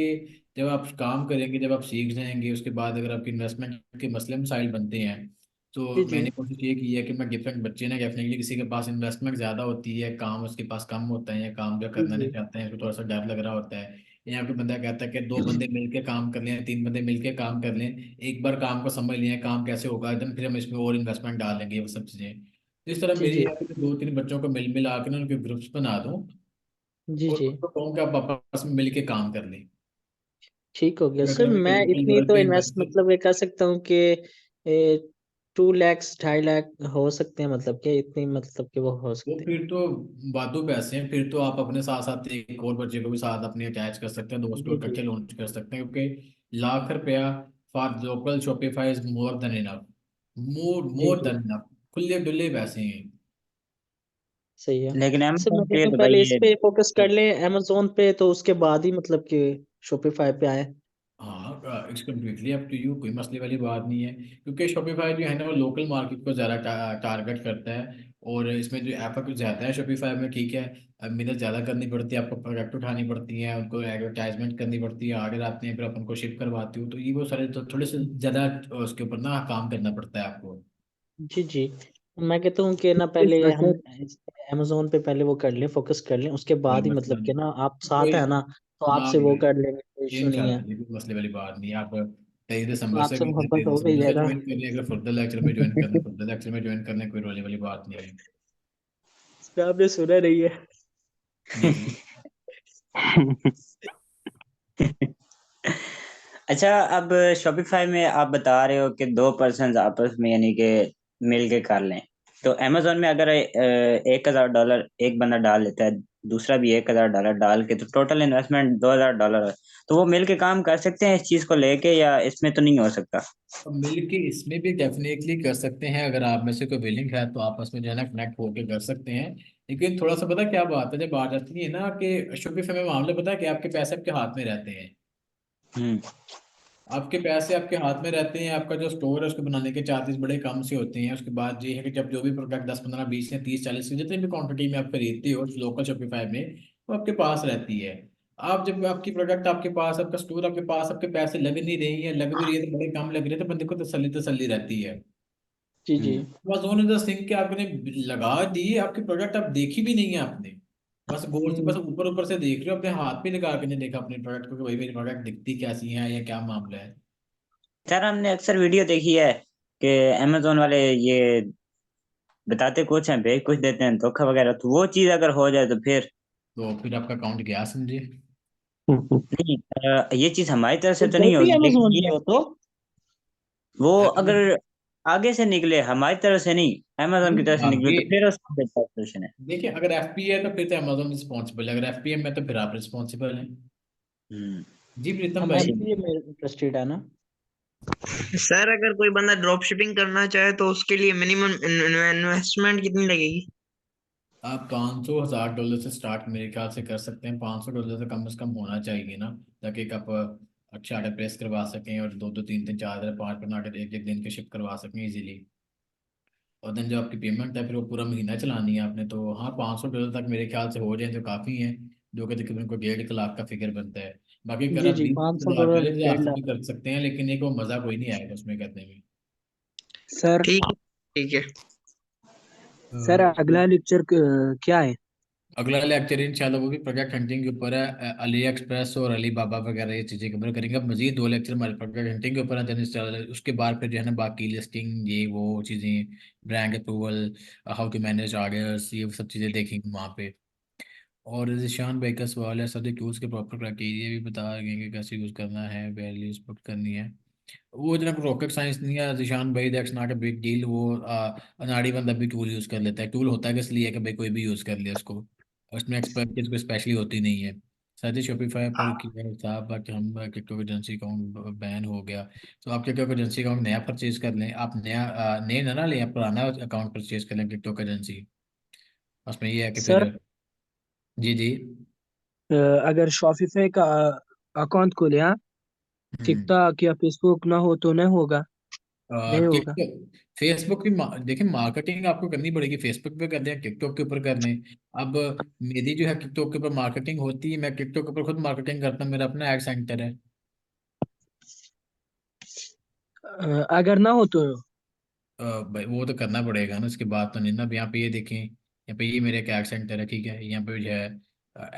जब आप काम करेंगे, जब आप सीख जाएंगे, उसके बाद अगर आपकी इन्वेस्टमेंट के मसले मसाइल बनते हैं, जी तो जी। मैंने कोशिश ये की है कि मैं डिफरेंट बच्चे ना, डेफिनेटली किसी के पास इन्वेस्टमेंट ज़्यादा होती है, काम उसके पास कम होता है, या काम जो जी करना नहीं जी। चाहते हैं, उसको थोड़ा सा डर लग रहा होता है, यहाँ पे बंदा कहता है कि दो बंदे मिलके काम कर लें, तीन बंदे मिलके काम कर लें, एक बार काम को समझ लिया काम कैसे होगा, देन फिर हम इसमें और इन्वेस्टमेंट डालेंगे, वो सब चीजें। तो इस तरह जी मेरी जी यहाँ पे दो तीन बच्चों को मिल मिला के ना उनके ग्रुप्स बना दूं, जी और जी। उनको कहूँ कि आप आपस में मिलके काम कर लें। ठीक हो गया अगर सर। कहें कि मैं लोकल इतनी लेवल तो पे इन्वेस्ट इन्वेस्टर, मतलब ये कह सकता हूँ कि 2 लाख 2.5 लाख हो सकते हैं, मतलब कि इतनी मतलब कि वो हो वो सकते हैं। फिर तो वाधू पैसे हैं, फिर तो आप अपने साथ साथ एक और बच्चे को भी साथ अपने अटैच कर सकते हैं, दो जी स्टोर जी इकट्ठे लॉन्च कर सकते हैं, क्योंकि लाख रुपया for local Shopify is more than enough, more जी मोर जी। देन इनफ, खुले डुल्ले पैसे हैं। सही है लेकिन सर। अमेजोन मैं के लिए कहता हूँ तो भाई पहले इस ये पे फोकस कर लें अमेजोन पे, तो उसके बाद ही मतलब कि शॉपिफाई पे आए। हाँ, it's completely up to you, कोई मसले वाली बात नहीं है, क्योंकि शॉपिफाई जो है ना वो लोकल मार्केट को ज़्यादा टारगेट करता है, और इसमें जो एफर्ट ज़्यादा है शॉपिफाई में, ठीक है। अब मेहनत ज़्यादा करनी पड़ती है, आपको प्रोडक्ट उठानी पड़ती है, उनको एडवर्टाइजमेंट करनी पड़ती है, आर्डर आते हैं, फिर अपन को शिप करवाती हो, तो ये वो सारे तो थोड़े से ज़्यादा उसके ऊपर ना काम करना पड़ता है आपको। जी जी। मैं कहता हूँ कि ना पहले हम अमेजोन पे पहले वो कर लें, फोकस कर लें, उसके कोई बाद ही मसला मतलब कि नहीं, ना आप साथ कोई, है ना, तो हाँ आपसे वो भाई, कर लेंगे, कोई इशू नहीं है। इंशाल्लाह जी, कोई मसले वाली बात नहीं है। आप 23 दिसंबर से आपसे भी मोहब्बत 23 हो गई दिसंबर है से ना। ज्वाइन कर लें, अगर फर्दर लेक्चर में ज्वाइन करना, फर्दर लेक्चर में ज्वाइन करने कोई रोले वाली बात नहीं है। आपने सुना नहीं है। जी जी। अच्छा, अब शॉपिफाई में आप बता रहे हो कि 2 पर्सन आपस में यानी कि मिल के कर लें, तो अमेजोन में अगर $1,000 एक बंदा डाल लेता है, दूसरा भी $1,000 डाल के, तो टोटल इन्वेस्टमेंट $2,000 है, तो वो मिल के काम कर सकते हैं इस चीज को लेके, या इसमें तो नहीं हो सकता? अब मिल के इसमें भी डेफिनेटली कर सकते हैं, अगर आप में से कोई विलिंग है तो आपस में जो है ना कनेक्ट होकर कर सकते हैं। लेकिन थोड़ा सा पता क्या बात है, जब बात आती है ना कि शॉपिफाई में मामला, पता है कि आपके पैसे आपके हाथ में रहते हैं, हम्म। आपके पैसे आपके हाथ में रहते हैं, आपका जो स्टोर है उसको बनाने के चार्जेस बड़े कम से होते हैं। उसके बाद ये है कि जब जो भी प्रोडक्ट 10 15 20 या 30 40 जितने भी क्वांटिटी में आप खरीदते हो लोकल शॉपिफाई में, वो आपके पास रहती है। आप जब आपकी प्रोडक्ट आपके पास, आपका स्टोर आपके पास, आपके पैसे लग नहीं रही है, लग भी रही है तो बड़े कम लग रहे हैं, तो बंदे को तसल्ली तसल्ली रहती है। जी जी। हम्म। अमेज़न इज द थिंग कि आपने लगा दी, आपकी प्रोडक्ट आप देखी भी नहीं है आपने, बस गौर से बस हम्म। ऊपर ऊपर से देख रहे हो, अपने हाथ भी लगा के नहीं देखा अपने प्रोडक्ट को कि भाई मेरी प्रोडक्ट दिखती कैसी है या क्या मामला है। सर, हमने अक्सर वीडियो देखी है कि अमेजोन वाले ये बताते कुछ हैं, भेज कुछ देते हैं, धोखा वगैरह, तो वो चीज अगर हो जाए तो फिर? तो फिर आपका अकाउंट गया समझिए। नहीं, ये चीज हमारी तरफ तो से तो नहीं गलती होगी, लेकिन अमेजोन की ये हो तो। वो अगर आगे से निकले, हमारी तरफ से नहीं, अमेजोन की तरफ से निकले, आगे तो फिर उसका क्या सोल्यूशन है? देखिए, अगर एफपी है तो फिर तो अमेजोन रिस्पॉन्सिबल है, अगर एफपीएम है तो फिर आप रिस्पॉन्सिबल हैं। हम्म। जी प्रीतम हम भाई। एफपीए में इंटरेस्टेड है ना। सर अगर कोई बंदा ड्रॉप शिपिंग करना चाहे तो उसके लिए मिनिमम इन्वेस्टमेंट कितनी लगेगी? आप 500 1000 डॉलर से स्टार्ट मेरे ख्याल से कर सकते हैं, 500 डॉलर से कम होना चाहिए ना, ताकि एक आप अच्छा ऑर्डर प्लेस करवा सकें और दो दो तीन तीन 4 4 5 5 ऑर्डर एक एक दिन के शिप करवा सकें इजीली। और देन जो आपकी पेमेंट है फिर वो पूरा महीना चलानी है आपने, तो हाँ 500 डॉलर तक मेरे ख्याल से हो जाए तो काफ़ी है, जो कि तकरीबन को 1.5 लाख का फिगर बनता है। बाकी अगर जी आप जी, 20 हजार 500 डॉलर पहले 1.5 लाख। से भी कर सकते हैं, लेकिन एक वो मज़ा कोई नहीं आएगा उसमें करने में। सर ठीक है। सर अ, अगला लेक्चर क्या है? अगला लेक्चर इंशाल्लाह वो भी प्रोजेक्ट हंटिंग के ऊपर है, अली एक्सप्रेस और अली बाबा वगैरह ये चीज़ें के ऊपर करेंगे। अब मजीद 2 लेक्चर हमारे प्रोजेक्ट हंटिंग के ऊपर है, then उसके बाद फिर जो है ना बाकी लिस्टिंग ये वो चीज़ें, brand approval, how to manage orders, ये सब चीज़ें देखेंगे वहाँ पे। और जिशान भाई का सवाल है, सब्जेक्ट टूल्स के प्रॉपर क्राइटेरिया भी बता देंगे कैसे यूज़ करना है, वैल्यूज पुट करनी है। वो इतना रॉकेट साइंस नहीं है जिशान भाई, that's not a big deal. वो अनाड़ी बंदा भी टूल यूज़ कर लेता है, टूल होता है किस लिए कि भाई कोई भी यूज़ कर ले उसको, उसमें एक्सपर्टीज कोई स्पेशली होती नहीं है। साथ ही शॉपिफाई पर किया हिसाब बाकी हम क्रिप्टो एजेंसी अकाउंट बैन हो गया, तो आप क्रिप्टो एजेंसी अकाउंट नया परचेज कर लें, आप नया नए ना लें, आप पुराना अकाउंट परचेज कर लें क्रिप्टो एजेंसी। उसमें ये है कि फिर, सर जी जी। अगर शॉपिफाई का अकाउंट खोले, हाँ, हम्म। टिकटॉक या फेसबुक ना हो तो नहीं होगा? नहीं होगा। टिकटॉक फेसबुक भी देखिए मार्केटिंग आपको करनी पड़ेगी, फेसबुक पे कर लें, टिकटॉक के ऊपर कर लें। अब मेरी जो है टिकटॉक के ऊपर मार्केटिंग होती है, मैं टिकटॉक के ऊपर खुद मार्केटिंग करता हूँ, मेरा अपना एड सेंटर है। अगर ना हो तो? भाई वो तो करना पड़ेगा ना, उसके बाद तो नहीं ना। अब यहाँ पे ये देखें, यहाँ पे ये मेरे एक एड सेंटर है, ठीक है, यहाँ पे जो है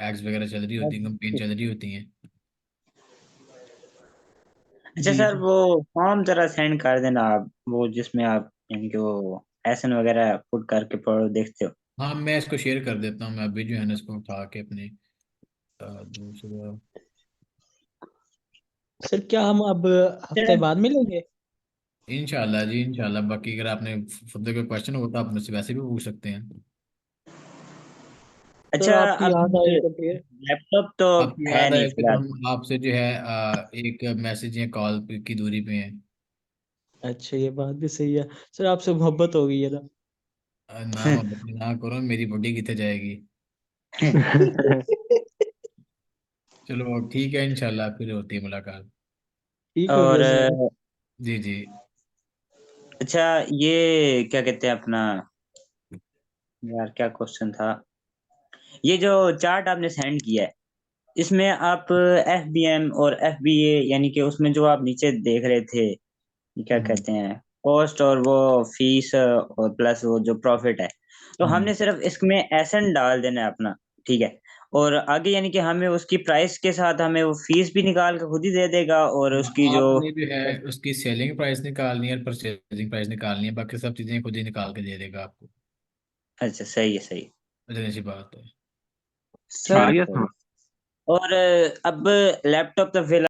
एड्स वगैरह चल रही होती हैं, कंपेन चल रही होती हैं। अच्छा जी सर, वो फॉर्म जरा सेंड कर देना आप, वो जिसमें आप यानी कि वो एसन वगैरह पुट करके प्रोडक्ट देखते हो। हाँ, मैं इसको शेयर कर देता हूँ। मैं अभी जो है ना इसको उठा के अपने दूसरा। सर क्या हम अब हफ्ते बाद मिलेंगे? इंशाल्लाह जी, इंशाल्लाह। बाकी अगर आपने फर्दर कोई क्वेश्चन हो तो आप मुझसे वैसे भी पूछ सकते हैं। सर अच्छा, आपकी अब याद आए तो फिर। लैपटॉप तो आपको है याद नहीं आए कि तो फिलहाल। हम आपसे जो है एक मैसेज या कॉल की दूरी पे हैं। अच्छा ये बात भी सही है। सर आपसे मोहब्बत हो गई है ना। ना मोहब्बत ना करो, मेरी बॉडी कितने जाएगी। चलो ठीक है, इंशाल्लाह फिर होती है मुलाकात। ठीक हो और गया सर। जी जी। अच्छा, ये क्या कहते हैं अपना, यार क्या क्वेश्चन था, ये जो चार्ट आपने सेंड किया है, इसमें आप एफबीएम और एफबीए यानी कि उसमें जो आप नीचे देख रहे थे, ये क्या हम्म कहते हैं, कॉस्ट और वो फीस और प्लस वो जो प्रॉफिट है, तो हमने हम्म। सिर्फ इसमें एसेंट डाल देना है अपना, ठीक है। और आगे यानी कि हमें उसकी प्राइस के साथ हमें वो फीस भी निकाल के खुद ही दे देगा, और उसकी जो। आपने जो है उसकी सेलिंग प्राइस निकालनी है और परचेजिंग प्राइस निकालनी है, बाकी सब चीजें खुद ही निकाल के दे देगा आपको। अच्छा सही है, सही है। इतनी सी बात है। सर ठीक है। और अब लैपटॉप तो फिलहाल